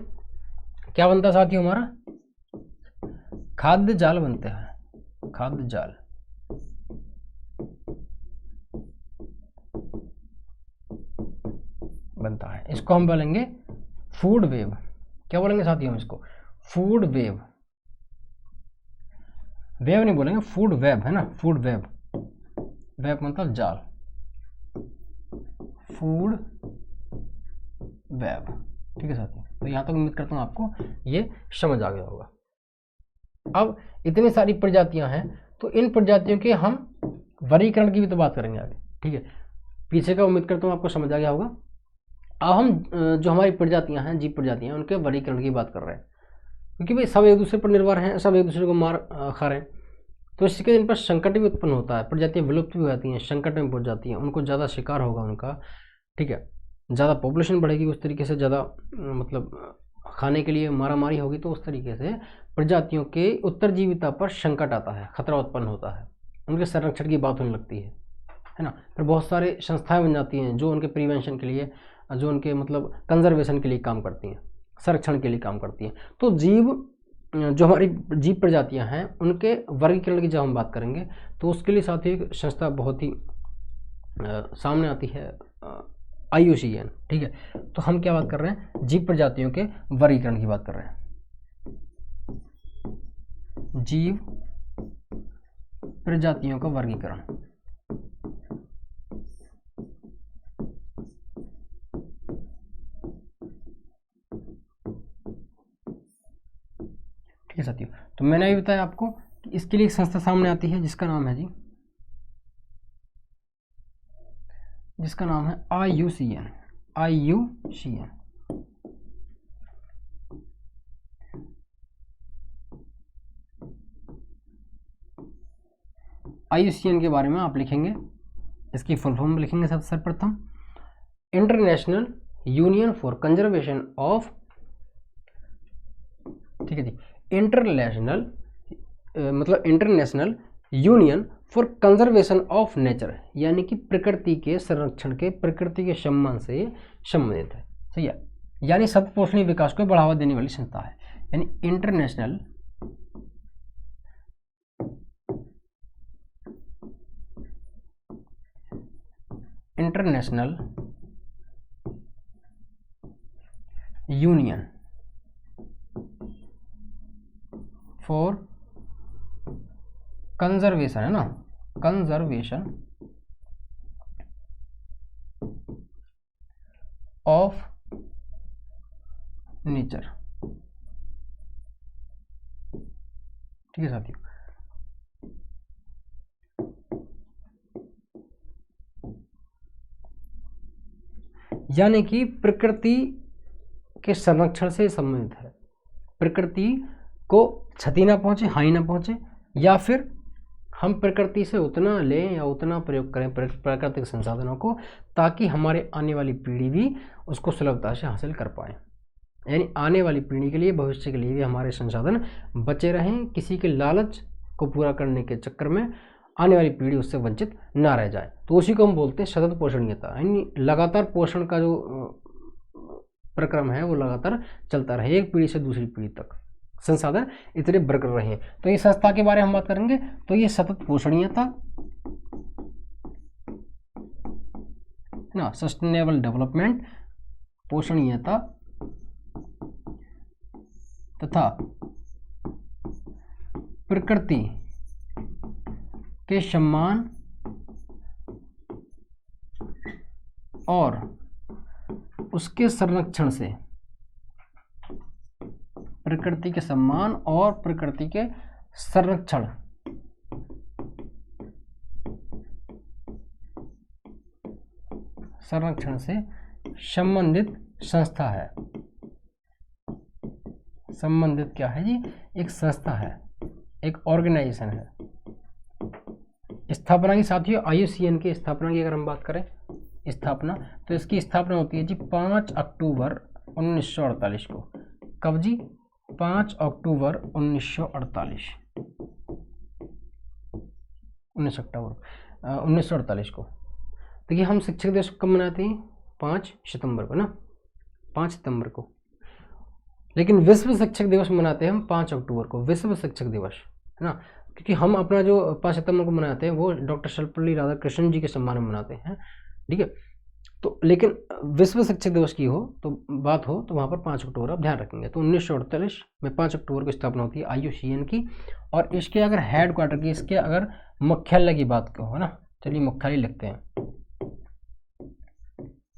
क्या बनता है साथियों, हमारा खाद्य जाल बनता है, खाद्य जाल। बनता है, इसको हम बोलेंगे फूड वेव। क्या बोलेंगे साथियों हम इसको, फूड वेव, वेव नहीं बोलेंगे, फूड वेब है ना, फूड वेब, वेब मतलब जाल, फूड वेब, ठीक है साथियों। तो यहाँ तक उम्मीद करता हूँ आपको ये समझ आ गया होगा। अब इतनी सारी प्रजातियां हैं, तो इन प्रजातियों के हम वर्गीकरण की भी तो बात करेंगे आगे, ठीक है। पीछे का उम्मीद करता हूँ आपको समझ आ गया होगा। अब हम जो हमारी प्रजातियां हैं, जीव प्रजातियां, उनके वर्गीकरण की बात कर रहे हैं, क्योंकि भाई सब एक दूसरे पर निर्भर हैं, सब एक दूसरे को मार खा रहे हैं, तो इसके इन पर संकट भी उत्पन्न होता है, प्रजातियां विलुप्त भी हो जाती हैं, संकट में पहुंच जाती हैं, उनको ज़्यादा शिकार होगा उनका, ठीक है, ज़्यादा पॉपुलेशन बढ़ेगी उस तरीके से ज़्यादा मतलब खाने के लिए मारामारी होगी, तो उस तरीके से प्रजातियों के उत्तरजीविता पर संकट आता है, खतरा उत्पन्न होता है, उनके संरक्षण की बात होने लगती है ना। फिर बहुत सारे संस्थाएं बन जाती हैं जो उनके प्रिवेंशन के लिए, जो उनके मतलब कंजर्वेशन के लिए काम करती हैं, संरक्षण के लिए काम करती हैं। तो जीव, जो हमारी जीव प्रजातियां हैं, उनके वर्गीकरण की जब हम बात करेंगे तो उसके लिए साथ ही एक संस्था बहुत ही सामने आती है, IUCN। ठीक है, तो हम क्या बात कर रहे हैं, जीव प्रजातियों के वर्गीकरण की बात कर रहे हैं। जीव प्रजातियों का वर्गीकरण, ठीक है साथियों। तो मैंने अभी बताया आपको कि इसके लिए एक संस्था सामने आती है जिसका नाम है IUCN। IUCN के बारे में आप लिखेंगे, इसकी फुल फॉर्म लिखेंगे सबसे सर्वप्रथम, international union for conservation of, ठीक है जी, इंटरनेशनल मतलब international union for conservation of nature, यानी कि प्रकृति के संरक्षण के, प्रकृति के सम्मान से संबंधित है। सही है, यानी सतत पोषणीय विकास को बढ़ावा देने वाली संस्था है, यानी इंटरनेशनल यूनियन फॉर कंजर्वेशन, है ना, कंजर्वेशन ऑफ नेचर। ठीक है साथियों, यानी कि प्रकृति के संरक्षण से संबंधित है, प्रकृति को क्षति ना पहुंचे, हानि ना पहुंचे, या फिर हम प्रकृति से उतना लें या उतना प्रयोग करें प्राकृतिक संसाधनों को, ताकि हमारे आने वाली पीढ़ी भी उसको सुलभता से हासिल कर पाए। यानी आने वाली पीढ़ी के लिए, भविष्य के लिए भी हमारे संसाधन बचे रहें, किसी के लालच को पूरा करने के चक्कर में आने वाली पीढ़ी उससे वंचित ना रह जाए। तो उसी को हम बोलते हैं सतत पोषणीयता, यानी लगातार पोषण का जो प्रक्रम है वो लगातार चलता रहे, एक पीढ़ी से दूसरी पीढ़ी तक संसाधन इतने बरकरार रहे। तो ये संस्था के बारे में हम बात करेंगे, तो ये सतत पोषणीयता ना, सस्टेनेबल डेवलपमेंट, पोषणीयता तथा प्रकृति के सम्मान और उसके संरक्षण से, प्रकृति के सम्मान और प्रकृति के संरक्षण से संबंधित संस्था है। संबंधित क्या है जी, एक संस्था है, एक ऑर्गेनाइजेशन है। स्थापना की साथियों, IUCN की स्थापना की अगर हम बात करें, स्थापना, तो इसकी स्थापना होती है जी 5 अक्टूबर 1948 को। कब जी, 5 अक्टूबर 1948, 1948 को। देखिए हम शिक्षक दिवस कब मनाते हैं, 5 सितंबर को ना, 5 सितंबर को, लेकिन विश्व शिक्षक दिवस मनाते हैं हम 5 अक्टूबर को, विश्व शिक्षक दिवस, है ना, क्योंकि हम अपना जो 5 सितंबर को मनाते हैं वो डॉक्टर सर्वपल्ली राधाकृष्णन जी के सम्मान में मनाते हैं। ठीक है, तो लेकिन विश्व शिक्षक दिवस की हो तो बात हो तो वहाँ पर 5 अक्टूबर आप ध्यान रखेंगे। तो 1948 में 5 अक्टूबर को स्थापना होती है IUCN की। और इसके अगर हेड क्वार्टर की, इसके अगर मुख्यालय की बात हो ना, चलिए मुख्यालय लिखते हैं।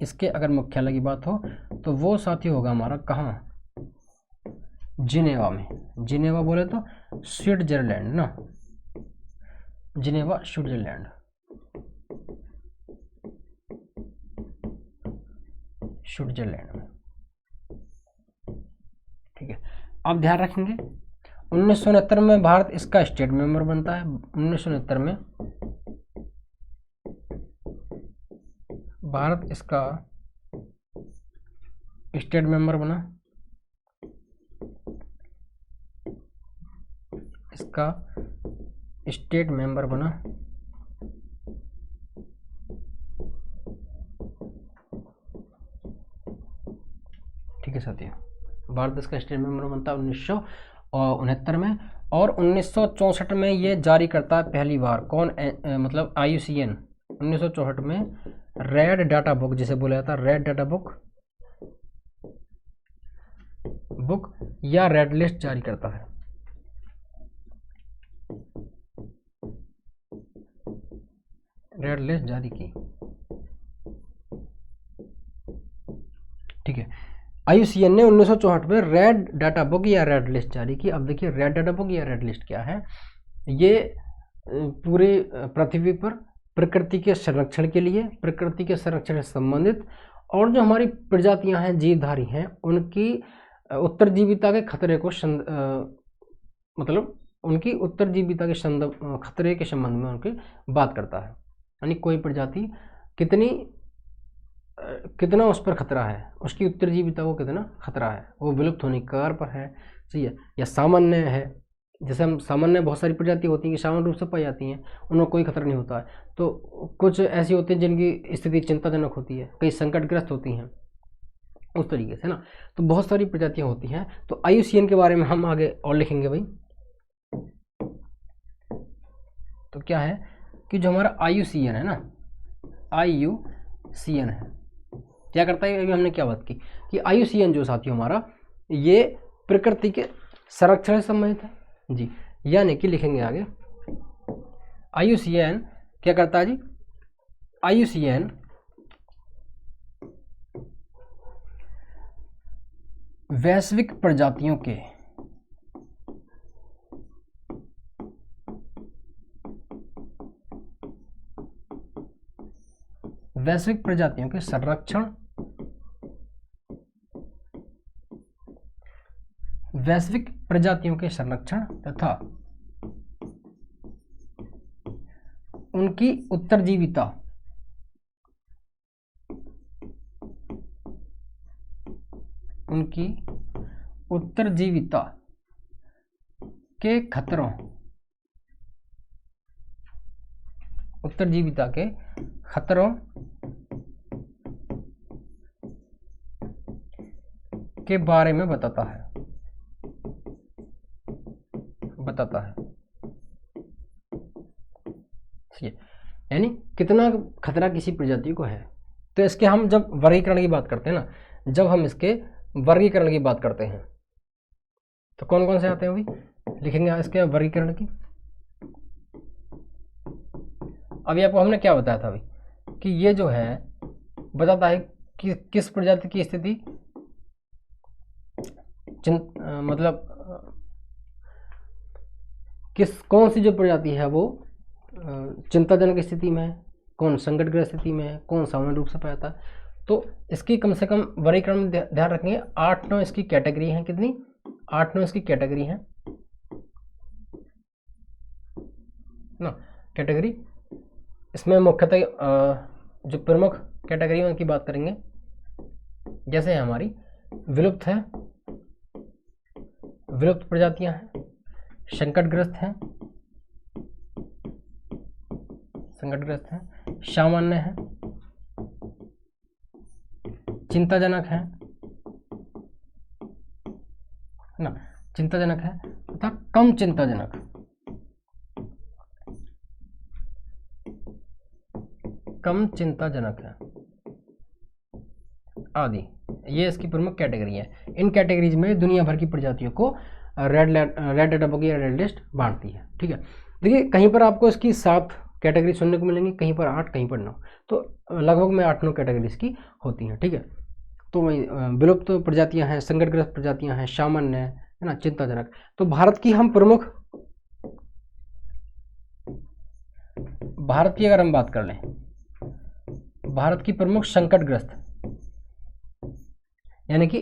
इसके अगर मुख्यालय की बात हो तो वो साथी होगा हमारा कहाँ, जिनेवा में। जिनेवा बोले तो स्विट्जरलैंड ना, जिनेवा स्विट्जरलैंड, स्विट्जरलैंड में। ठीक है, आप ध्यान रखेंगे 1969 में भारत इसका स्टेट मेंबर बनता है। 1969 में भारत इसका स्टेट मेंबर बना, इसका स्टेट मेंबर बना, ठीक है साथियों। भारत देश का स्टेट मेंबर बनता है 1969 में, और 1964 में ये जारी करता है पहली बार कौन, मतलब IUCN 1964 में रेड डाटा बुक जिसे बोला जाता है, रेड डाटा बुक या रेड लिस्ट जारी करता है। रेड लिस्ट जारी की, ठीक है। IUCN ने 1964 में रेड डाटा बुक या रेड लिस्ट जारी की। अब देखिए रेड डाटा बुक या रेड लिस्ट क्या है। ये पूरे पृथ्वी पर प्रकृति के संरक्षण के लिए, प्रकृति के संरक्षण से संबंधित और जो हमारी प्रजातियां हैं, जीवधारी हैं, उनकी उत्तरजीविता के खतरे को मतलब उनकी उत्तरजीविता के खतरे के संबंध में उनकी बात करता है। यानी कोई प्रजाति कितना उस पर खतरा है, उसकी उत्तरजीविता को कितना खतरा है, वो विलुप्त होने की कगार पर है, सही है, या सामान्य है। जैसे हम सामान्य बहुत सारी प्रजाति होती हैं कि सामान्य रूप से पाई जाती हैं, उनमें कोई खतरा नहीं होता है। तो कुछ ऐसी होती हैं जिनकी स्थिति चिंताजनक होती है, कई संकटग्रस्त होती हैं, उस तरीके से ना। तो बहुत सारी प्रजातियां होती हैं। तो IUCN के बारे में हम आगे और लिखेंगे भाई। तो क्या है कि जो हमारा IUCN है ना, IUCN है, क्या करता है, अभी हमने क्या बात की कि IUCN जो साथियों हमारा, ये प्रकृति के संरक्षण से संबंधित है जी। यानी कि लिखेंगे आगे, IUCN क्या करता है जी, IUCN वैश्विक प्रजातियों के संरक्षण, वैश्विक प्रजातियों के संरक्षण तथा उनकी उत्तरजीविता के खतरों, उत्तरजीविता के खतरों के बारे में बताता है। यानी कितना खतरा किसी प्रजाति को है। तो इसके हम जब वर्गीकरण की बात करते हैं ना, जब हम इसके वर्गीकरण की बात करते हैं तो कौन कौन से आते हैं भाई, लिखेंगे इसके वर्गीकरण की। अभी आपको हमने क्या बताया था भाई कि ये जो है बताता है कि किस प्रजाति की स्थिति मतलब कौन सी जो प्रजाति है वो चिंताजनक स्थिति में है, कौन संकटग्रस्त स्थिति में है, कौन सामान्य रूप से पाया जाता है। तो इसकी कम से कम वर्गीकरण में ध्यान रखेंगे 8-9 इसकी कैटेगरी हैं। कितनी? 8-9 इसकी कैटेगरी हैं ना, कैटेगरी। इसमें मुख्यतः जो प्रमुख कैटेगरी है उनकी बात करेंगे। जैसे हमारी विलुप्त है, विलुप्त प्रजातियां हैं, संकटग्रस्त हैं, सामान्य है, चिंताजनक है ना, चिंताजनक है तथा कम चिंताजनक, है आदि। ये इसकी प्रमुख कैटेगरी है। इन कैटेगरीज में दुनिया भर की प्रजातियों को रेड डाटा बुक या रेड लिस्ट बांटती है। ठीक है, देखिए कहीं पर आपको इसकी 7 कैटेगरी सुनने को मिलेंगी, कहीं पर 8, कहीं पर 9, तो लगभग में 8-9 कैटेगरीज की होती हैं। ठीक है, तो वही विलुप्त प्रजातियां हैं, संकटग्रस्त प्रजातियां हैं, सामान्य है ना, चिंताजनक। तो भारत की हम प्रमुख, भारत की अगर हम बात कर लें, भारत की प्रमुख संकटग्रस्त यानी कि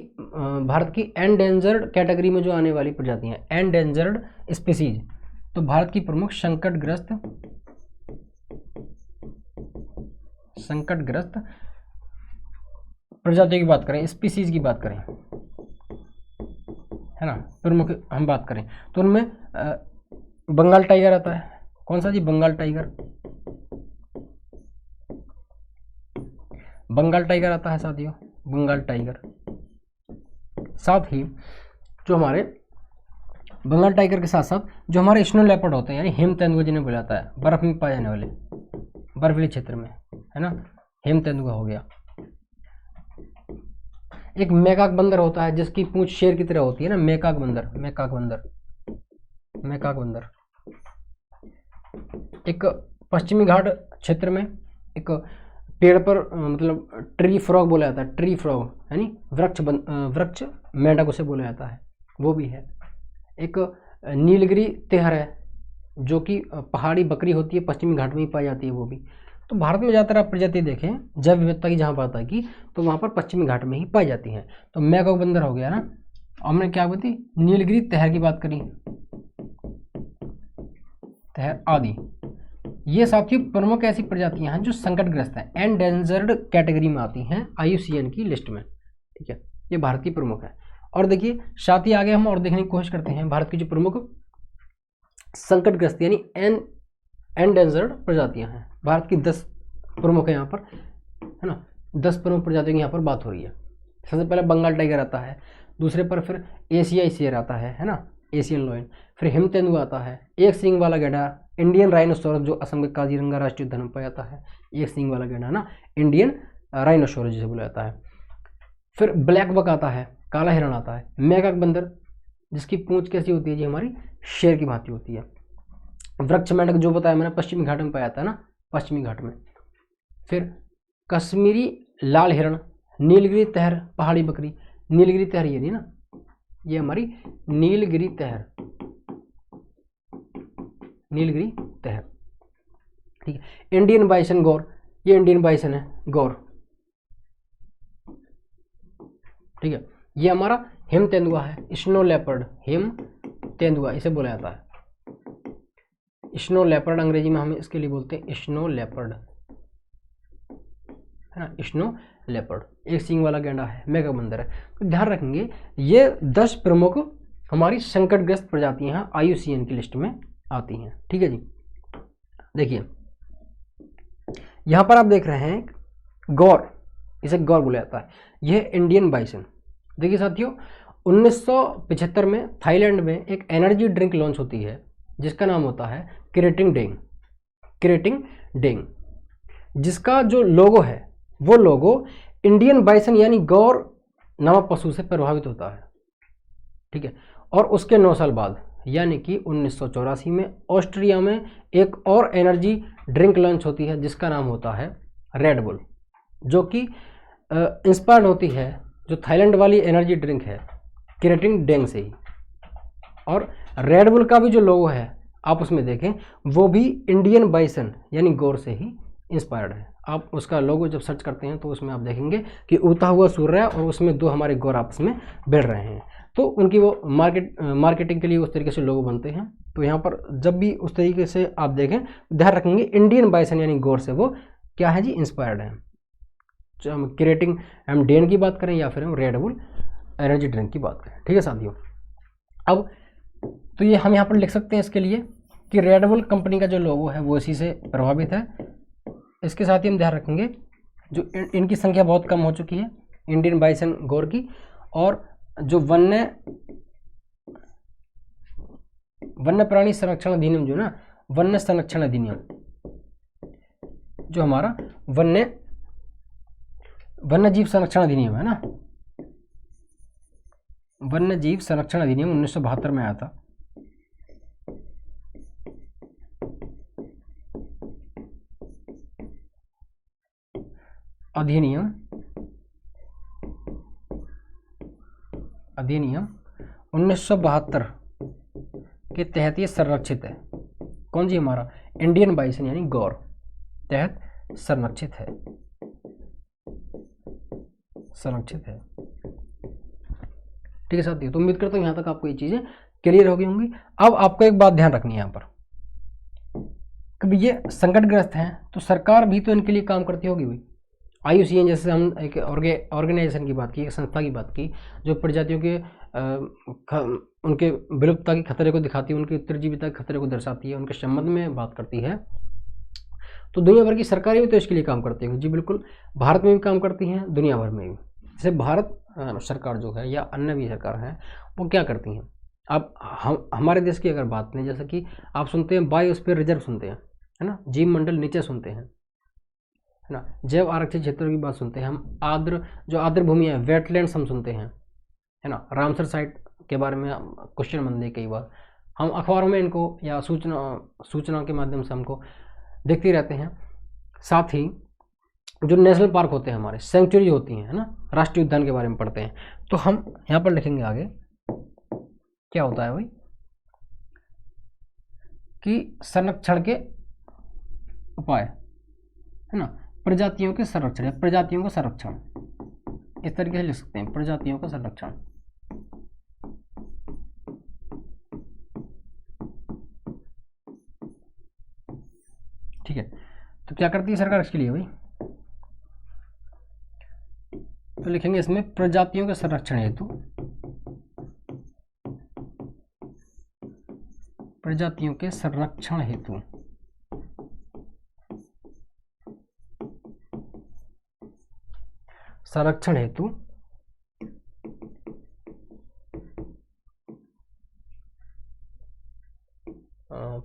भारत की एंडेंजर्ड कैटेगरी में जो आने वाली प्रजातियां हैं, एंडेंजर्ड स्पीसीज, तो भारत की प्रमुख संकटग्रस्त प्रजातियों की बात करें, स्पीसीज की बात करें, है ना, प्रमुख हम बात करें तो उनमें बंगाल टाइगर आता है। कौन सा जी? बंगाल टाइगर। बंगाल टाइगर आता है साथियों, बंगाल टाइगर। साथ ही जो हमारे बंगाल टाइगर के साथ साथ जो हमारे स्नो लेपर्ड होते हैं, यानी हिम तेंदुआ जिन्हें बोला जाता है, बर्फ में पाए जाने वाले, बर्फीले क्षेत्र में, है ना, हिम तेंदुआ हो गया। एक मैकाक बंदर होता है जिसकी पूंछ शेर की तरह होती है ना, मैकाक बंदर, मैकाक बंदर, मैकाक बंदर। एक पश्चिमी घाट क्षेत्र में एक पेड़ पर मतलब ट्री फ्रॉग बोला जाता है, ट्री फ्रॉग यानी वृक्ष मेंढक उसे बोला जाता है, वो भी है। एक नीलगिरी तेहर है जो कि पहाड़ी बकरी होती है, पश्चिमी घाट में ही पाई जाती है वो भी। तो भारत में ज़्यादातर आप प्रजाति देखें जैव विविधता की जहाँ बात आएगी तो वहाँ पर पश्चिमी घाट में ही पाई जाती हैं। तो मैकाक बंदर हो गया ना, हमने क्या बताई, नीलगिरी तेहर की बात करी, तेहर आदि। ये साथियों प्रमुख ऐसी प्रजातियां हैं जो संकटग्रस्त हैं, एंडेंजर्ड कैटेगरी में आती हैं IUCN की लिस्ट में, ठीक है। ये भारत की प्रमुख है। और देखिए साथ ही आगे हम और देखने की कोशिश करते हैं भारत की जो प्रमुख संकटग्रस्त यानी एंडेंजर्ड प्रजातियां हैं। भारत की 10 प्रमुख है यहाँ पर, है ना, 10 प्रमुख प्रजातियों की यहाँ पर बात हो रही है। सबसे पहले बंगाल टाइगर आता है, दूसरे पर फिर एशियाई शेर आता है ना, एशियन लायन, फिर हिम तेंदुआ आता है, एक सींग वाला गैंडा, इंडियन राइनोसोरस जो असम के काजीरंगा राष्ट्रीय उद्यान में पाया जाता है, एक सींग वाला गैंडा ना, इंडियन राइनोसोरस जिसे बोला जाता है। फिर ब्लैक बक आता है, काला हिरण आता है, मैकाक बंदर जिसकी पूंछ कैसी होती है जी, हमारी शेर की भांति होती है। वृक्ष मेंढक जो बताया मैंने पश्चिमी घाट में पाया जाता है ना, पश्चिमी घाट में। फिर कश्मीरी लाल हिरण, नीलगिरी तेहर पहाड़ी बकरी, नीलगिरी तेहर ये नहीं ना, ये हमारी नीलगिरी तेहर, नीलगिरी तेहर, ठीक है। इंडियन बाइसन गौर, ये इंडियन बाइसन है गौर, ठीक है। ये हमारा हिम तेंदुआ है, स्नो लेपर्ड, हिम तेंदुआ इसे बोला जाता है। स्नो लेपर्ड अंग्रेजी में हम इसके लिए बोलते हैं स्नो लेपर्ड, है ना, स्नो लेपर्ड। एक सींग वाला गैंडा है, मैकाक बंदर है। तो ध्यान रखेंगे ये 10 प्रमुख हमारी संकटग्रस्त प्रजातियां हैं, IUCN की लिस्ट में आती हैं, ठीक है जी। देखिए यहां पर आप देख रहे हैं गौर, इसे गौर बोला जाता है, यह इंडियन बाइसन। देखिए साथियों 1975 में थाईलैंड में एक एनर्जी ड्रिंक लॉन्च होती है जिसका नाम होता है क्रेटिंग डेंग, क्रेटिंग डेंग, जिसका जो लोगो है वो लोगो इंडियन बाइसन यानी गौर नामक पशु से प्रभावित होता है, ठीक है। और उसके 9 साल बाद यानी कि 1984 में ऑस्ट्रिया में एक और एनर्जी ड्रिंक लॉन्च होती है जिसका नाम होता है रेड बुल, जो कि इंस्पायर्ड होती है जो थाईलैंड वाली एनर्जी ड्रिंक है क्रेटिंग डेंग से ही। और रेड बुल का भी जो लोगो है आप उसमें देखें वो भी इंडियन बाइसन यानी गौर से ही इंस्पायर्ड है। आप उसका लोगो जब सर्च करते हैं तो उसमें आप देखेंगे कि उगता हुआ सूर्य है और उसमें 2 हमारे गौर आपस में भिड़ रहे हैं। तो उनकी वो मार्केटिंग के लिए उस तरीके से लोगो बनते हैं। तो यहाँ पर जब भी उस तरीके से आप देखें ध्यान रखेंगे इंडियन बाइसन यानी गौर से वो क्या है जी, इंस्पायर्ड है। जो हम क्रेटिंग हम डेन की बात करें या फिर हम रेड बुल एनर्जी ड्रिंक की बात करें, ठीक है साथियों। अब तो ये हम यहाँ पर लिख सकते हैं इसके लिए कि रेड बुल कंपनी का जो लोगो है वो इसी से प्रभावित है। इसके साथ ही हम ध्यान रखेंगे जो इनकी संख्या बहुत कम हो चुकी है इंडियन बाइसन गौर की, और जो वन्य प्राणी संरक्षण अधिनियम जो ना, वन्य संरक्षण अधिनियम जो हमारा वन्य जीव संरक्षण अधिनियम है ना, वन्य जीव संरक्षण अधिनियम 1972 में आया था। अधिनियम 1972 के तहत ये संरक्षित है। कौन जी, हमारा इंडियन बाइसन यानी गौर तहत संरक्षित है, संरक्षित है, ठीक है साथियों। तो उम्मीद करता हूं यहां तक आपको ये चीजें क्लियर हो गई होंगी। अब आपको एक बात ध्यान रखनी है यहाँ पर, कभी ये संकटग्रस्त हैं तो सरकार भी तो इनके लिए काम करती होगी भाई। IUCN जैसे हम एक ऑर्गेनाइजेशन की बात की, एक संस्था की बात की जो प्रजातियों के उनके विलुप्तता के खतरे को दिखाती है, उनकी उत्तरजीविता के खतरे को दर्शाती है, उनके संबंध में बात करती है। तो दुनिया भर की सरकारें भी तो इसके लिए काम करती हैं। जी बिल्कुल, भारत में भी काम करती हैं, दुनिया भर में भी। जैसे भारत सरकार जो है या अन्य भी सरकार हैं वो क्या करती हैं। अब हम हमारे देश की अगर बात करें, जैसे कि आप सुनते हैं बायोस्फीयर रिजर्व सुनते हैं, है ना, जीव मंडल नीचे सुनते हैं, है ना, जैव आरक्षित क्षेत्रों की बात सुनते हैं हम, जो आर्द्र भूमि है, वेटलैंड्स हम सुनते हैं, है ना, रामसर साइट के बारे में क्वेश्चन बनते हैं कई बार, हम अखबारों में इनको या सूचना के माध्यम से हमको देखते रहते हैं। साथ ही जो नेशनल पार्क होते हैं हमारे, सेंचुरी होती हैं, है ना, राष्ट्रीय उद्यान के बारे में पढ़ते हैं। तो हम यहाँ पर लिखेंगे आगे क्या होता है भाई कि संरक्षण के उपाय, है ना, प्रजातियों के संरक्षण या प्रजातियों का संरक्षण, इस तरीके से लिख सकते हैं, प्रजातियों का संरक्षण। ठीक है, तो क्या करती है सरकार इसके लिए भाई, तो लिखेंगे इसमें प्रजातियों के संरक्षण हेतु, प्रजातियों के संरक्षण हेतु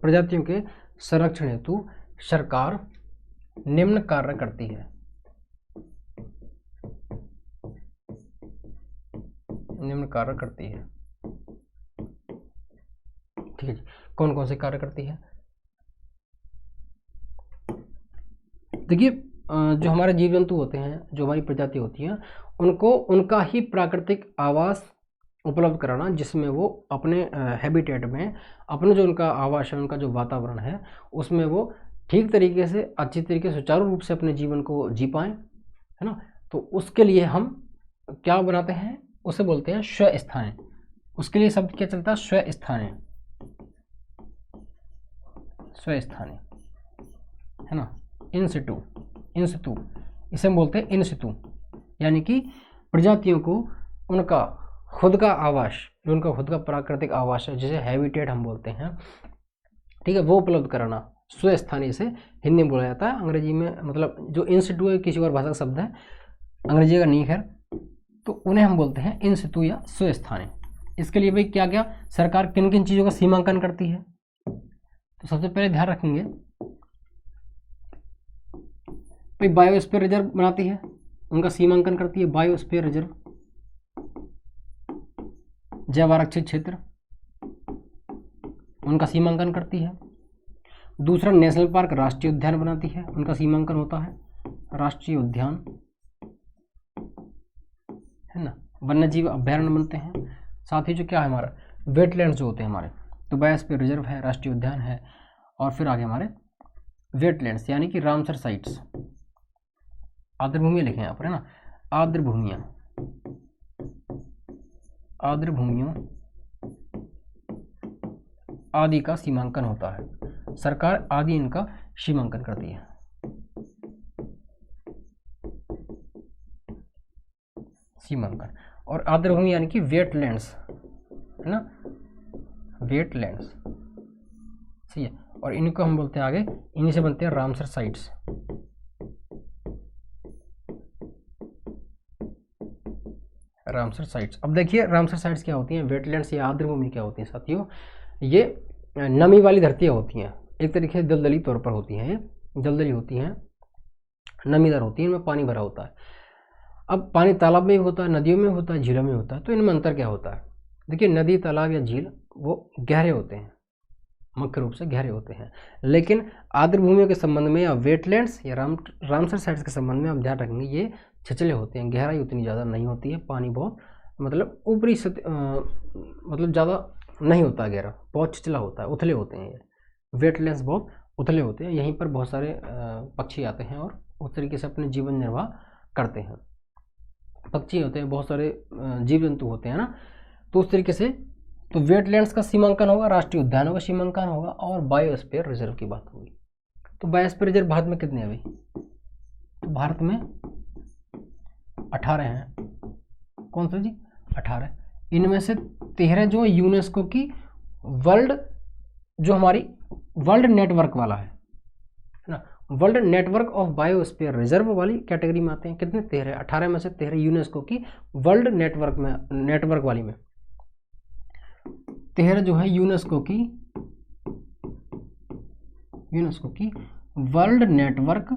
प्रजातियों के संरक्षण हेतु सरकार निम्न कार्य करती है। निम्न कार्य करती है, ठीक है जी। कौन कौन से कार्य करती है, देखिए जो हमारे जीव जंतु होते हैं, जो हमारी प्रजाति होती हैं, उनको उनका ही प्राकृतिक आवास उपलब्ध कराना, जिसमें वो अपने हैबिटेट में, अपने जो उनका आवास है, उनका जो वातावरण है, उसमें वो ठीक तरीके से, अच्छी तरीके से, सुचारू रूप से अपने जीवन को जी पाएँ, है ना। तो उसके लिए हम क्या बनाते हैं, उसे बोलते हैं स्वस्थानी। उसके लिए शब्द क्या चलता है, स्वस्थानी, स्वस्थानी, है ना, इन सिटू, इसे हम बोलते हैं इन सिटू, यानी कि प्रजातियों को उनका खुद का आवास, जो उनका खुद का प्राकृतिक आवास है, जिसे हैबिटेट हम बोलते हैं, ठीक है, वो उपलब्ध कराना, स्वस्थानी से हिंदी में बोला जाता है। अंग्रेजी में मतलब जो इन सिटू है किसी और भाषा का शब्द है, अंग्रेजी का नहीं है, तो उन्हें हम बोलते हैं इन सिटू या स्वस्थानी। इसके लिए भाई क्या क्या सरकार किन किन चीज़ों का सीमांकन करती है, तो सबसे पहले ध्यान रखेंगे भाई बायोस्फीयर रिजर्व बनाती है, उनका सीमांकन करती है बायोस्फीयर रिजर्व, जैव आरक्षित क्षेत्र, उनका सीमांकन करती है। दूसरा नेशनल पार्क, राष्ट्रीय उद्यान बनाती है, उनका सीमांकन होता है राष्ट्रीय उद्यान, है ना, वन्यजीव अभ्यारण्य बनते हैं। साथ ही जो क्या है हमारा वेटलैंड्स जो होते हैं हमारे, तो बायोस्फीयर रिजर्व है, राष्ट्रीय उद्यान है, और फिर आगे हमारे वेटलैंड्स यानी कि रामसर साइट्स, आर्द्र भूमियाँ लिखे यहाँ पर, है ना, आर्द्र भूमियाँ, आर्द्र भूमियों आदि का सीमांकन होता है, सरकार आदि इनका सीमांकन करती है। सीमांकन, और आर्द्र भूमि यानी कि वेटलैंड्स, है ना, वेटलैंड्स, ठीक है, और इनको हम बोलते हैं आगे, इन्हीं से बनते हैं रामसर साइट्स। रामसर साइट्स, अब देखिए रामसर साइट्स क्या होती हैं, वेटलैंड्स या आर्द्र भूमि क्या होती हैं साथियों, ये नमी वाली धरतियाँ होती हैं, एक तरीके से दलदली तौर पर होती हैं, दलदली होती हैं, नमीदार होती है, इनमें पानी भरा होता है। अब पानी तालाब में भी होता है, नदियों में होता है, झीलों में होता है, तो इनमें अंतर क्या होता है, देखिए नदी, तालाब या झील वो गहरे होते हैं, मुख्य रूप से गहरे होते हैं, लेकिन आर्द्र भूमियों के संबंध में या वेटलैंड्स या रामसर साइट्स के संबंध में आप ध्यान रखेंगे, ये छिछले होते हैं, गहराई उतनी ज़्यादा नहीं होती है, पानी बहुत मतलब ऊपरी मतलब ज़्यादा नहीं होता गहरा, बहुत छिछला होता है, उथले होते हैं ये वेटलैंड्स, बहुत उथले होते हैं, यहीं पर बहुत सारे पक्षी आते हैं और उस तरीके से अपने जीवन निर्वाह करते हैं। पक्षी होते हैं, बहुत सारे जीव जंतु होते हैं ना, तो उस तरीके से तो वेटलैंड्स का सीमांकन होगा, राष्ट्रीय उद्यानों का सीमांकन होगा, और बायोस्फीयर रिजर्व की बात होगी। तो बायोस्फीयर रिजर्व भारत में कितने हैं अभी, तो भारत में 18 हैं। कौन सा जी? 18। इनमें से 13 जो यूनेस्को की वर्ल्ड, जो हमारी वर्ल्ड नेटवर्क वाला है ना, world network of biosphere reserve वाली कैटेगरी में आते हैं। कितने? 13। 18 में से 13 यूनेस्को की वर्ल्ड नेटवर्क में, नेटवर्क वाली में 13 जो है यूनेस्को की world network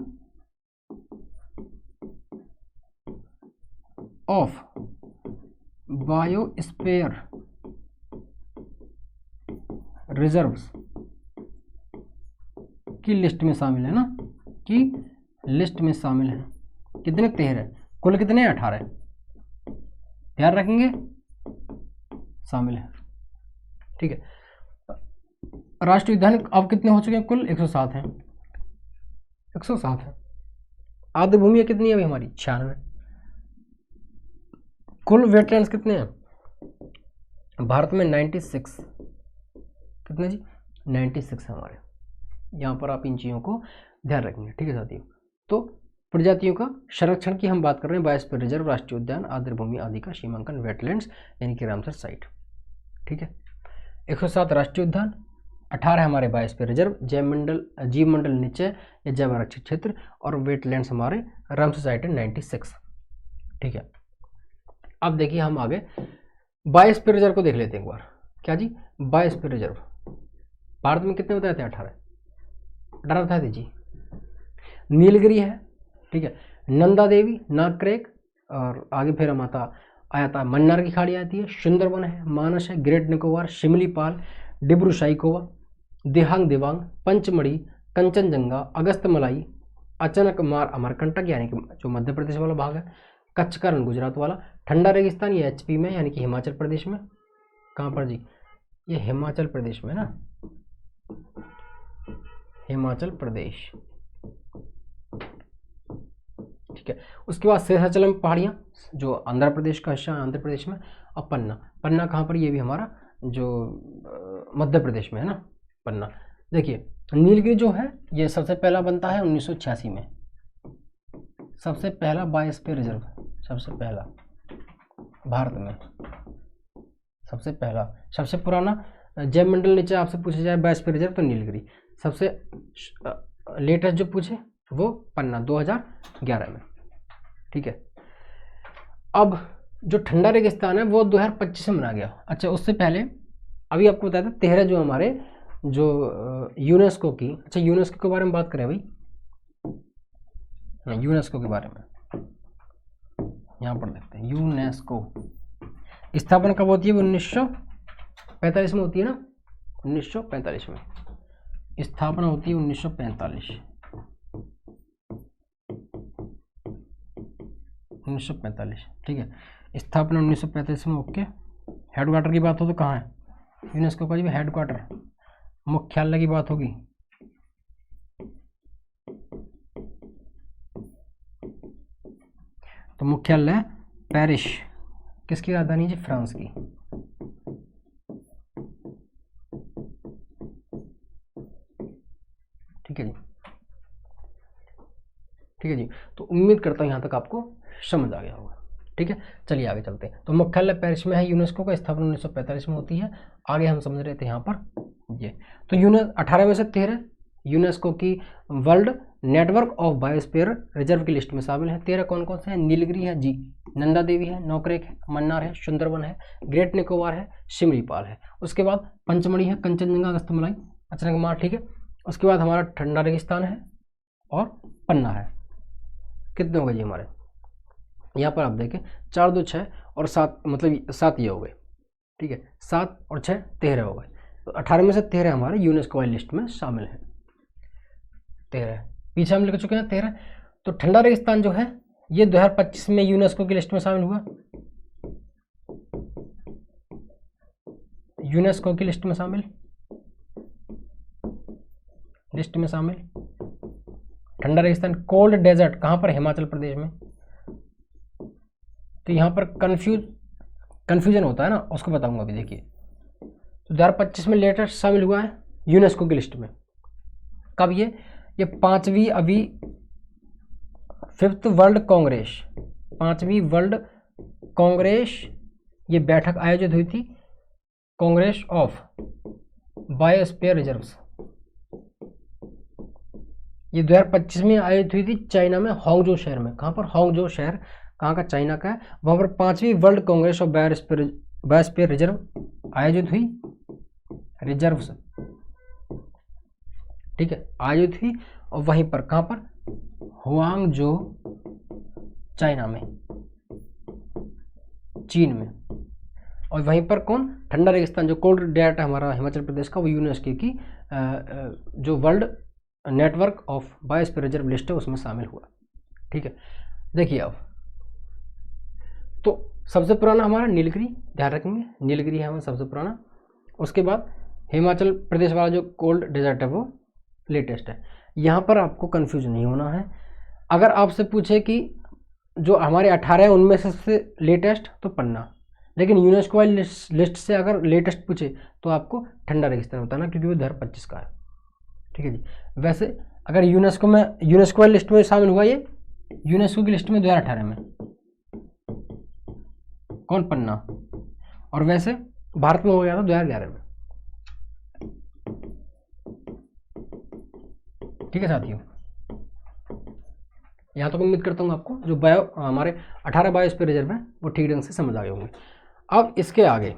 of biosphere reserves की लिस्ट में शामिल है ना, की लिस्ट में शामिल है। कितने? 13। कुल कितने? 18। ध्यान रखेंगे, शामिल है। ठीक है। राष्ट्रीय उद्यान अब कितने हो चुके हैं? कुल 107 हैं। 107 है। आर्द्र भूमि कितनी है अभी हमारी? 96। कुल वेटलैंड्स कितने हैं भारत में? 96। कितने जी? 96 है हमारे। यहाँ पर आप इन चीज़ों को ध्यान रखेंगे। ठीक है साथियों। तो प्रजातियों का संरक्षण की हम बात कर रहे हैं, बायोस्फीयर रिजर्व, राष्ट्रीय उद्यान, आर्द्र भूमि आदि का सीमांकन, वेटलैंड्स यानी कि रामसर साइट। ठीक है। 107 राष्ट्रीय उद्यान, 18 हमारे बायोस्फीयर रिजर्व, जीव मंडल निश्चय या जैव आरक्षित क्षेत्र, और वेटलैंड्स हमारे रामसर साइट है 96। ठीक है। अब देखिए हम आगे बायोस्फीयर रिजर्व को देख लेते हैं एक बार। क्या जी? बायोस्फीयर रिजर्व भारत में कितने बताए थे? 18 बताए थे जी। नीलगिरी है, ठीक है, नंदा देवी, नागक्रेक, और आगे फिर हम आया था मन्नार की खाड़ी आती है, सुंदरबन है, मानस है, ग्रेट निकोबार, शिमलीपाल, डिब्रू साइखोवा, देहांग देवांग, पंचमढ़ी, कंचनजंगा, अगस्तमलाई, अचानकमार अमरकंटक यानी कि जो मध्य प्रदेश वाला भाग है, कच्छकरण गुजरात वाला, ठंडा रेगिस्तान ये एचपी में यानी कि हिमाचल प्रदेश में। कहाँ पर जी? ये हिमाचल प्रदेश में ना, हिमाचल प्रदेश। ठीक है। उसके बाद शेषाचलम पहाड़ियाँ जो आंध्र प्रदेश का हिस्सा है, आंध्र प्रदेश में। और पन्ना कहाँ पर? ये भी हमारा जो मध्य प्रदेश में है ना, पन्ना। देखिए नीलगिरी जो है ये सबसे पहला बनता है 1986 में, सबसे पहला बायोस्फीयर रिजर्व, सबसे पहला भारत में, सबसे पहला। सबसे पुराना जैव मंडल नीचे आपसे पूछा जाए बायोस्फीयर रिजर्व तो नीलगिरी। सबसे लेटेस्ट जो पूछे वो पन्ना 2011 में। ठीक है। अब जो ठंडा रेगिस्तान है वो 2025 में बना गया। अच्छा, उससे पहले अभी आपको बताया था 13 जो हमारे जो यूनेस्को की, अच्छा यूनेस्को के बारे में बात करें भाई, यूनेस्को के बारे में यहाँ पर देखते हैं। यूनेस्को स्थापना कब होती है? 1945 में होती है ना, 1945 में स्थापना होती है, 1945। 1945, ठीक है, स्थापना 1945 में। ओके। हेडक्वार्टर की बात हो तो कहाँ है यूनेस्को का जी? हेडक्वार्टर, मुख्यालय की बात होगी तो मुख्यालय पेरिस। किसकी राजधानी जी? फ्रांस की। ठीक है जी, ठीक है जी। तो उम्मीद करता हूँ यहाँ तक आपको समझ आ गया होगा। ठीक है, चलिए आगे चलते हैं। तो मुख्यालय पेरिस में है यूनेस्को का, स्थापना 1945 में होती है। आगे हम समझ रहे थे यहाँ पर ये। तो 18 में से 13 यूनेस्को की world network of biosphere reserve की लिस्ट में शामिल है। 13 कौन कौन से हैं? नीलगिरी है जी, नंदा देवी है, नौकरेक है, मन्नार है, सुंदरबन है, ग्रेट निकोबार है, शिमलीपाल है। उसके बाद पंचमढ़ी है, कंचनजंगा, अगस्तमलाई, अचानकमार। ठीक है। उसके बाद हमारा ठंडा रेगिस्तान है और पन्ना है। कितने हो गए जी हमारे? यहाँ पर आप देखें 4, 2, 6 और 7, मतलब 7 ये हो गए। ठीक है, 7 और 6 13 हो गए। तो 18 में से 13 हमारे यूनेस्को वाली लिस्ट में शामिल है। 13 पीछे हम लिख चुके हैं 13। तो ठंडा रेगिस्तान जो है ये 2025 में यूनेस्को की लिस्ट में शामिल हुआ, यूनेस्को की लिस्ट में शामिल, लिस्ट में शामिल ठंडा रेगिस्तान। कोल्ड डेजर्ट कहाँ पर? हिमाचल प्रदेश में। तो यहाँ पर कन्फ्यूजन होता है ना, उसको बताऊंगा अभी। देखिए तो 2025 में लेटेस्ट शामिल हुआ है यूनेस्को की लिस्ट में। कब? ये 5वीं अभी 5th वर्ल्ड कांग्रेस, 5वीं वर्ल्ड कांग्रेस, ये बैठक आयोजित हुई थी कांग्रेस ऑफ बायोस्फीयर रिजर्व्स, ये 2025 में आयोजित हुई थी चाइना में हांगझो शहर में। कहाँ पर? हांगझो शहर कहाँ का? चाइना का है। वहाँ पर 5वीं world congress of biosphere reserve आयोजित हुई, रिजर्व्स, ठीक है, आयोजित हुई। और वहीं पर कहाँ पर? हुआंगझो, चाइना में, चीन में। और वहीं पर कौन? ठंडा रेगिस्तान, जो कोल्ड डेल्टा हमारा हिमाचल प्रदेश का, वो यूनेस्को की जो world network of biosphere reserve list है उसमें शामिल हुआ, ठीक है। देखिए अब तो सबसे पुराना हमारा नीलगिरी, ध्यान रखेंगे नीलगिरी है हमारा सबसे पुराना। उसके बाद हिमाचल प्रदेश वाला जो कोल्ड डेजर्ट है वो लेटेस्ट है। यहाँ पर आपको कंफ्यूज नहीं होना है। अगर आपसे पूछे कि जो हमारे 18 है उनमें से लेटेस्ट, तो पन्ना, लेकिन यूनेस्को वाली लिस्ट से अगर लेटेस्ट पूछे तो आपको ठंडा रेगिस्तान बताना, क्योंकि वो 2025 का है, ठीक है जी। वैसे अगर यूनेस्को वाली लिस्ट में शामिल हुआ, ये यूनेस्को की लिस्ट में 2018 में, कौन? पन्ना। और वैसे भारत में हो गया था 2011 में, ठीक है साथियों। यहाँ तक उम्मीद करता हूँ आपको जो हमारे 18 बायोस्फीयर रिजर्व है वो ठीक ढंग से समझ आ गए होंगे। अब इसके आगे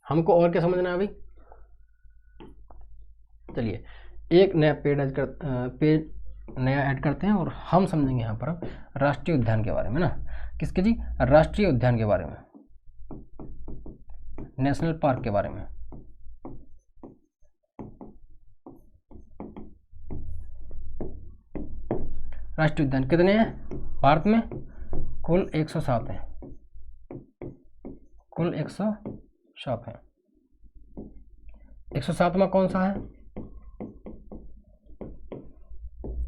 हमको और क्या समझना है भाई? चलिए एक नया पेज नया ऐड करते हैं और हम समझेंगे यहाँ पर अब राष्ट्रीय उद्यान के बारे में ना। किसके जी? राष्ट्रीय उद्यान के बारे में, नेशनल पार्क के बारे में। राष्ट्रीय उद्यान कितने हैं भारत में? कुल 107 है, कुल 107 है। 107वां कौन सा है?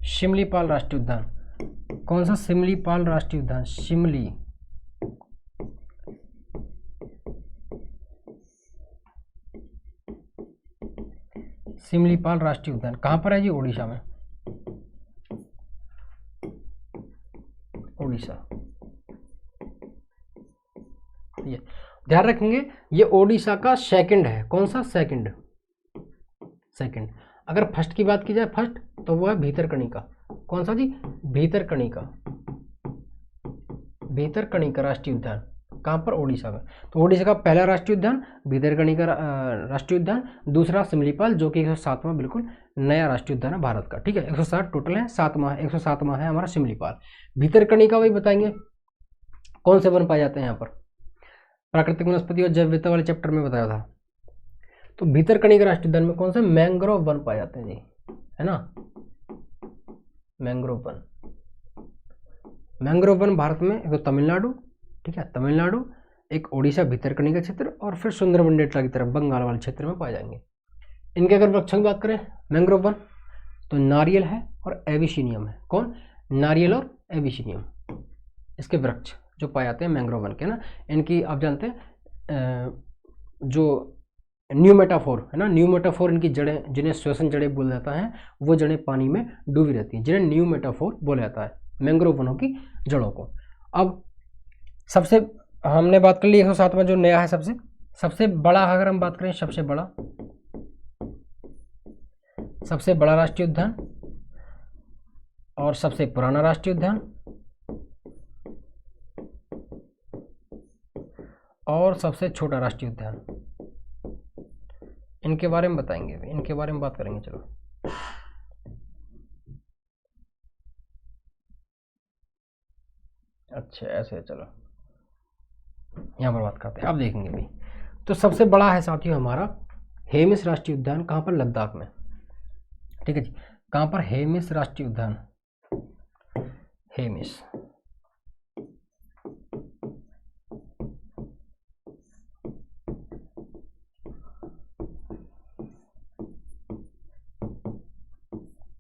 शिमलीपाल राष्ट्रीय उद्यान। कौन सा? शिमलीपाल राष्ट्रीय उद्यान, शिमलीपाल राष्ट्रीय उद्यान कहाँ पर है जी? ओडिशा में, ओडिशा। ये ध्यान रखेंगे, ये ओडिशा का सेकंड है। कौन सा? सेकंड। अगर फर्स्ट की बात की जाए, फर्स्ट तो वो है भीतरकनिका। कौन सा जी? भीतरकनिका राष्ट्रीय उद्यान। कहाँ पर? ओडिशा में। तो ओडिशा का पहला राष्ट्रीय उद्यान भीतरकनिका राष्ट्रीय उद्यान, दूसरा शिमलीपाल जो कि 107वां बिल्कुल नया राष्ट्रीय उद्यान है भारत का, ठीक है। 107 टोटल है, 107वां है हमारा शिमलीपाल। भीतरकनिका वही बताएंगे कौन से वन पाए जाते हैं यहाँ पर, प्राकृतिक वनस्पति और जैव विविधता वाले चैप्टर में बताया था। तो भीतरकनिका राष्ट्रीय उद्यान में कौन से? मैंग्रोव वन पाए जाते हैं जी, है ना, mangrove one. Mangrove one Bharat में एक तो तमिलनाडु, ठीक है, तमिलनाडु, एक ओडिशा भीतरकनिका क्षेत्र, और फिर सुंदरबन डेल्टा की तरफ बंगाल वाले क्षेत्र में पाए जाएंगे। इनके अगर वृक्षों की बात करें मैंग्रोव वन, तो नारियल है और एबिसिनियम है। कौन? नारियल और एबिसिनियम, इसके वृक्ष जो पाए जाते हैं मैंग्रोव वन के ना। इनकी आप जानते हैं जो न्यूमेटाफोर है ना, न्यूमेटाफोर इनकी जड़ें, जिन्हें श्वसन जड़ें बोला जाता है, वो जड़ें पानी में डूबी रहती हैं, जिन्हें न्यूमेटाफोर बोला जाता है, मैंग्रोव वनों की जड़ों को। अब सबसे हमने बात कर ली 107वां जो नया है, सबसे बड़ा अगर हम बात करें, सबसे बड़ा राष्ट्रीय उद्यान और सबसे पुराना राष्ट्रीय उद्यान और सबसे छोटा राष्ट्रीय उद्यान, इनके बारे में बताएंगे, इनके बारे में बात करेंगे। चलो अच्छा ऐसे, चलो यहाँ पर बात करते हैं, अब देखेंगे भी। तो सबसे बड़ा है साथियों हमारा हेमिस राष्ट्रीय उद्यान, कहाँ पर? लद्दाख में, ठीक है जी। कहाँ पर? हेमिस राष्ट्रीय उद्यान, हेमिस।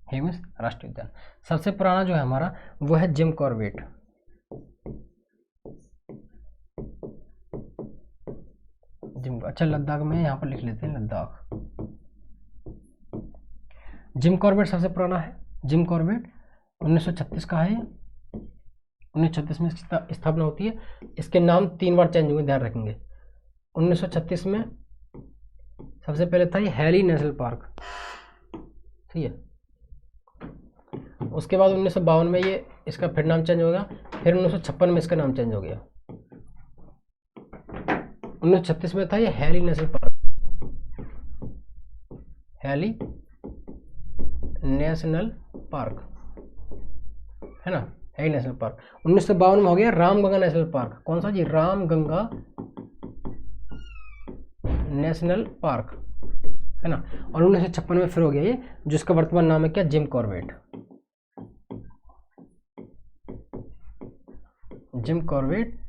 हेमिस राष्ट्रीय उद्यान। सबसे पुराना जो है हमारा वो है जिम कॉर्बेट, अच्छा लद्दाख में, यहाँ पर लिख लेते हैं लद्दाख। जिम कॉर्बेट सबसे पुराना है, जिम कॉर्बेट 1936 का है, 1936 में इसकी स्थापना होती है। इसके नाम 3 बार चेंज हुए, ध्यान रखेंगे। 1936 में सबसे पहले था ये हैली नेशनल पार्क, ठीक है। उसके बाद 1952 में ये इसका फिर नाम चेंज हो गया, फिर 1956 में इसका नाम चेंज हो गया। 1936 में था ये Hailey National Park, Hailey National Park, है ना, हैली नेशनल पार्क। 1952 में हो गया रामगंगा नेशनल पार्क। कौन सा जी? रामगंगा नेशनल पार्क, है ना। और 1956 में फिर हो गया ये, जिसका वर्तमान नाम है क्या? Jim Corbett, Jim Corbett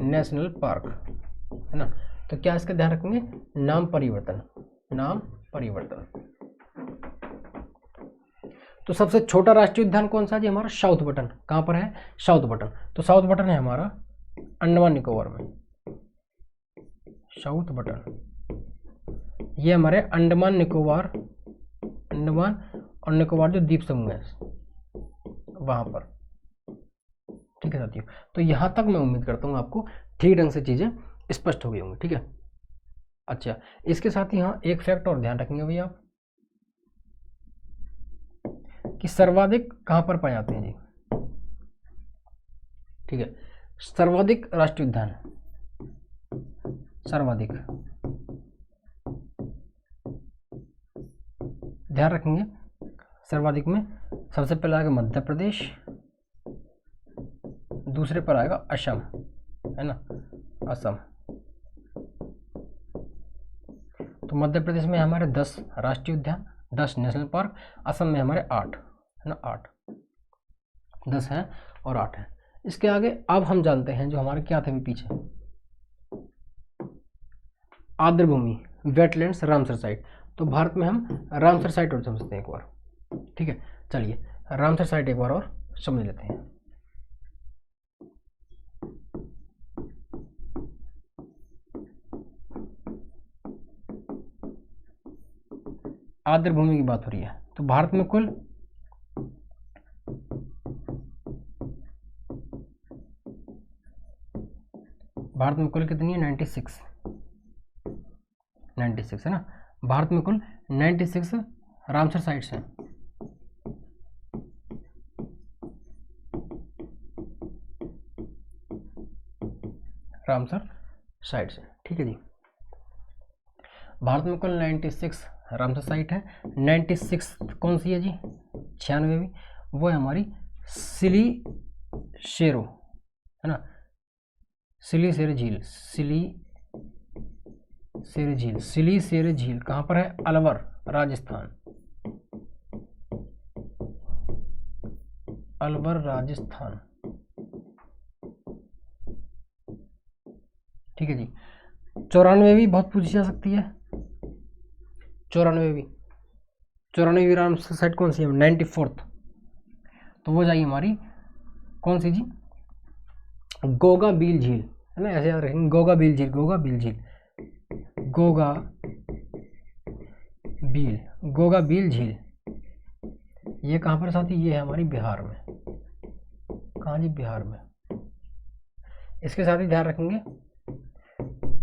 national Park, है ना। तो क्या इसका ध्यान रखेंगे? नाम परिवर्तन, नाम परिवर्तन। तो सबसे छोटा राष्ट्रीय उद्यान कौन सा जी? हमारा साउथ बटन। कहां पर है? South button. तो साउथ बटन है हमारा अंडमान निकोबार में, साउथ बटन। ये हमारे अंडमान निकोबार, अंडमान और निकोबार जो द्वीप समूह है वहां पर, ठीक है साथियों। तो यहां तक मैं उम्मीद करता हूं आपको ठीक ढंग से चीजें स्पष्ट हो गई होंगी, ठीक है। अच्छा, इसके साथ ही यहाँ एक फैक्ट और ध्यान रखेंगे भैया आप, कि सर्वाधिक कहां पर पाए जाते हैं जी, ठीक है। सर्वाधिक राष्ट्रीय उद्यान, सर्वाधिक, ध्यान रखेंगे सर्वाधिक में सबसे पहले आएगा मध्य प्रदेश, दूसरे पर आएगा असम, है ना, असम। तो मध्य प्रदेश में हमारे 10 राष्ट्रीय उद्यान, 10 नेशनल पार्क, असम में हमारे 8, है ना, 8, 10 हैं और 8 हैं। इसके आगे अब हम जानते हैं जो हमारे क्या थे अभी पीछे, आर्द्रभूमि, वेटलैंड्स, रामसर साइट। तो भारत में हम रामसर साइट और समझते हैं एक बार, ठीक है। चलिए रामसर साइट एक बार और समझ लेते हैं। आर्द्रभूमि की बात हो रही है, तो भारत में कुल कितनी है? 96, 96, है ना। भारत में कुल 96 रामसर साइट्स हैं। रामसर साइट्स हैं, ठीक है जी। भारत में कुल 96 रामसर साइट है। 96 कौन सी है जी? 96वीं, वो है हमारी सिलीशेरो, है ना, सिलीशेर झील, सिलीशेर झील कहाँ पर है? अलवर, राजस्थान, अलवर राजस्थान, ठीक है जी। 94वीं बहुत पूछी जा सकती है, 94वीं रामसर साइट कौन सी है? 94th, तो वो जाएगी हमारी कौन सी जी? गोगा बील झील, है ना, ऐसे याद रखेंगे, गोगा बील झील, गोगा बील झील, गोगा बील झील। ये कहाँ पर साथी? ये है हमारी बिहार में। कहाँ जी? बिहार में। इसके साथ ही ध्यान रखेंगे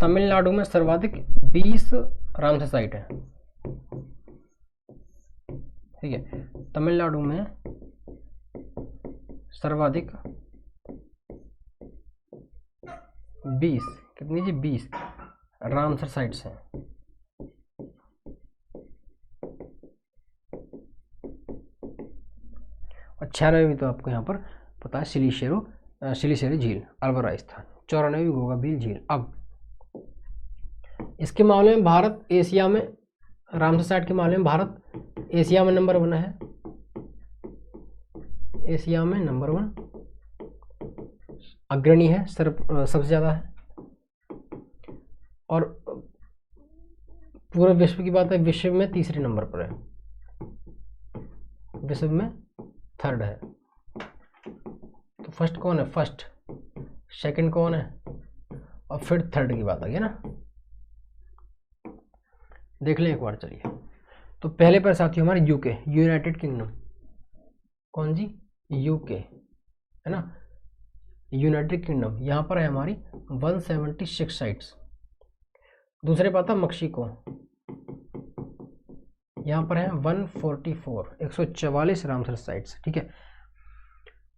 तमिलनाडु में सर्वाधिक 20 रामसर साइट है, ठीक है। तमिलनाडु में सर्वाधिक 20, कितनी जी? 20 रामसर साइट्स हैं। और 96वीं तो आपको यहाँ पर पता है, सिलीशेर झील, अलवर राजस्थान। 94वीं गोगा बील झील। अब इसके मामले में भारत एशिया में, रामसर साइट के मामले में भारत एशिया में नंबर 1 है, एशिया में नंबर 1 अग्रणी है, सबसे ज़्यादा है। और पूरे विश्व की बात है, विश्व में तीसरे नंबर पर है, विश्व में 3rd है। तो फर्स्ट कौन है? फर्स्ट, सेकंड कौन है, और फिर 3rd की बात आ गई ना। देख लें एक बार, चलिए। तो पहले पर साथियों हमारे यूके, यूनाइटेड किंगडम, कौन जी? यूके, है ना। यूनाइटेड किंगडम, यहाँ पर है हमारी 176 साइट्स। दूसरे पर आता मक्सिको, यहाँ पर है 144, 144 रामसर साइट्स, ठीक है।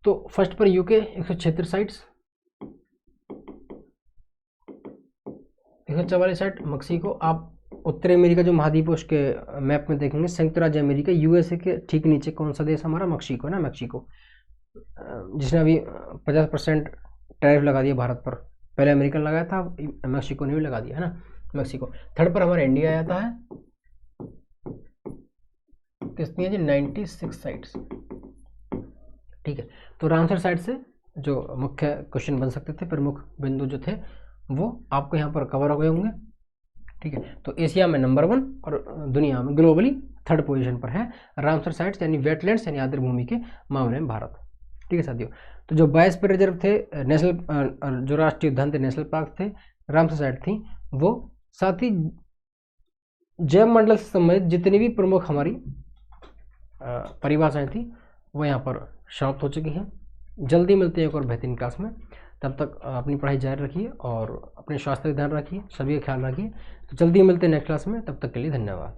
तो फर्स्ट पर यूके 176 साइट्स, 144 साइट मक्सिको। आप उत्तरी अमेरिका जो महाद्वीप है उसके मैप में देखेंगे, संयुक्त राज्य अमेरिका, यूएसए के ठीक नीचे कौन सा देश हमारा, मक्सिको ना, मक्सिको, जिसने अभी 50% टैरिफ लगा दिया भारत पर। पहले अमेरिका लगाया था, मैक्सिको ने भी लगा दिया है ना, मैक्सिको। थर्ड पर हमारा इंडिया आता है, कितनी है जी, 96 साइट्स, ठीक है। तो रामसर साइट से जो मुख्य क्वेश्चन बन सकते थे, प्रमुख बिंदु जो थे वो आपको यहाँ पर कवर हो गए होंगे, ठीक है। तो एशिया में नंबर 1 और दुनिया में ग्लोबली 3rd पोजीशन पर है रामसर साइट्स यानी वेटलैंड्स यानी आर्द्र भूमि के मामले में भारत, ठीक है साथियों। तो जो 22 पर रिजर्व थे, नेशनल जो राष्ट्रीय उद्यान थे, नेशनल पार्क थे, रामसर साइट थी वो, साथ ही जैव मंडल से संबंधित जितनी भी प्रमुख हमारी परिभाषाएं थी वो यहाँ पर समाप्त हो चुकी हैं। जल्दी मिलते हैं एक और बेहतरीन क्लास में, तब तक अपनी पढ़ाई जारी रखिए और अपने स्वास्थ्य का ध्यान रखिए, सभी का ख्याल रखिए। तो जल्दी मिलते हैं नेक्स्ट क्लास में, तब तक के लिए धन्यवाद।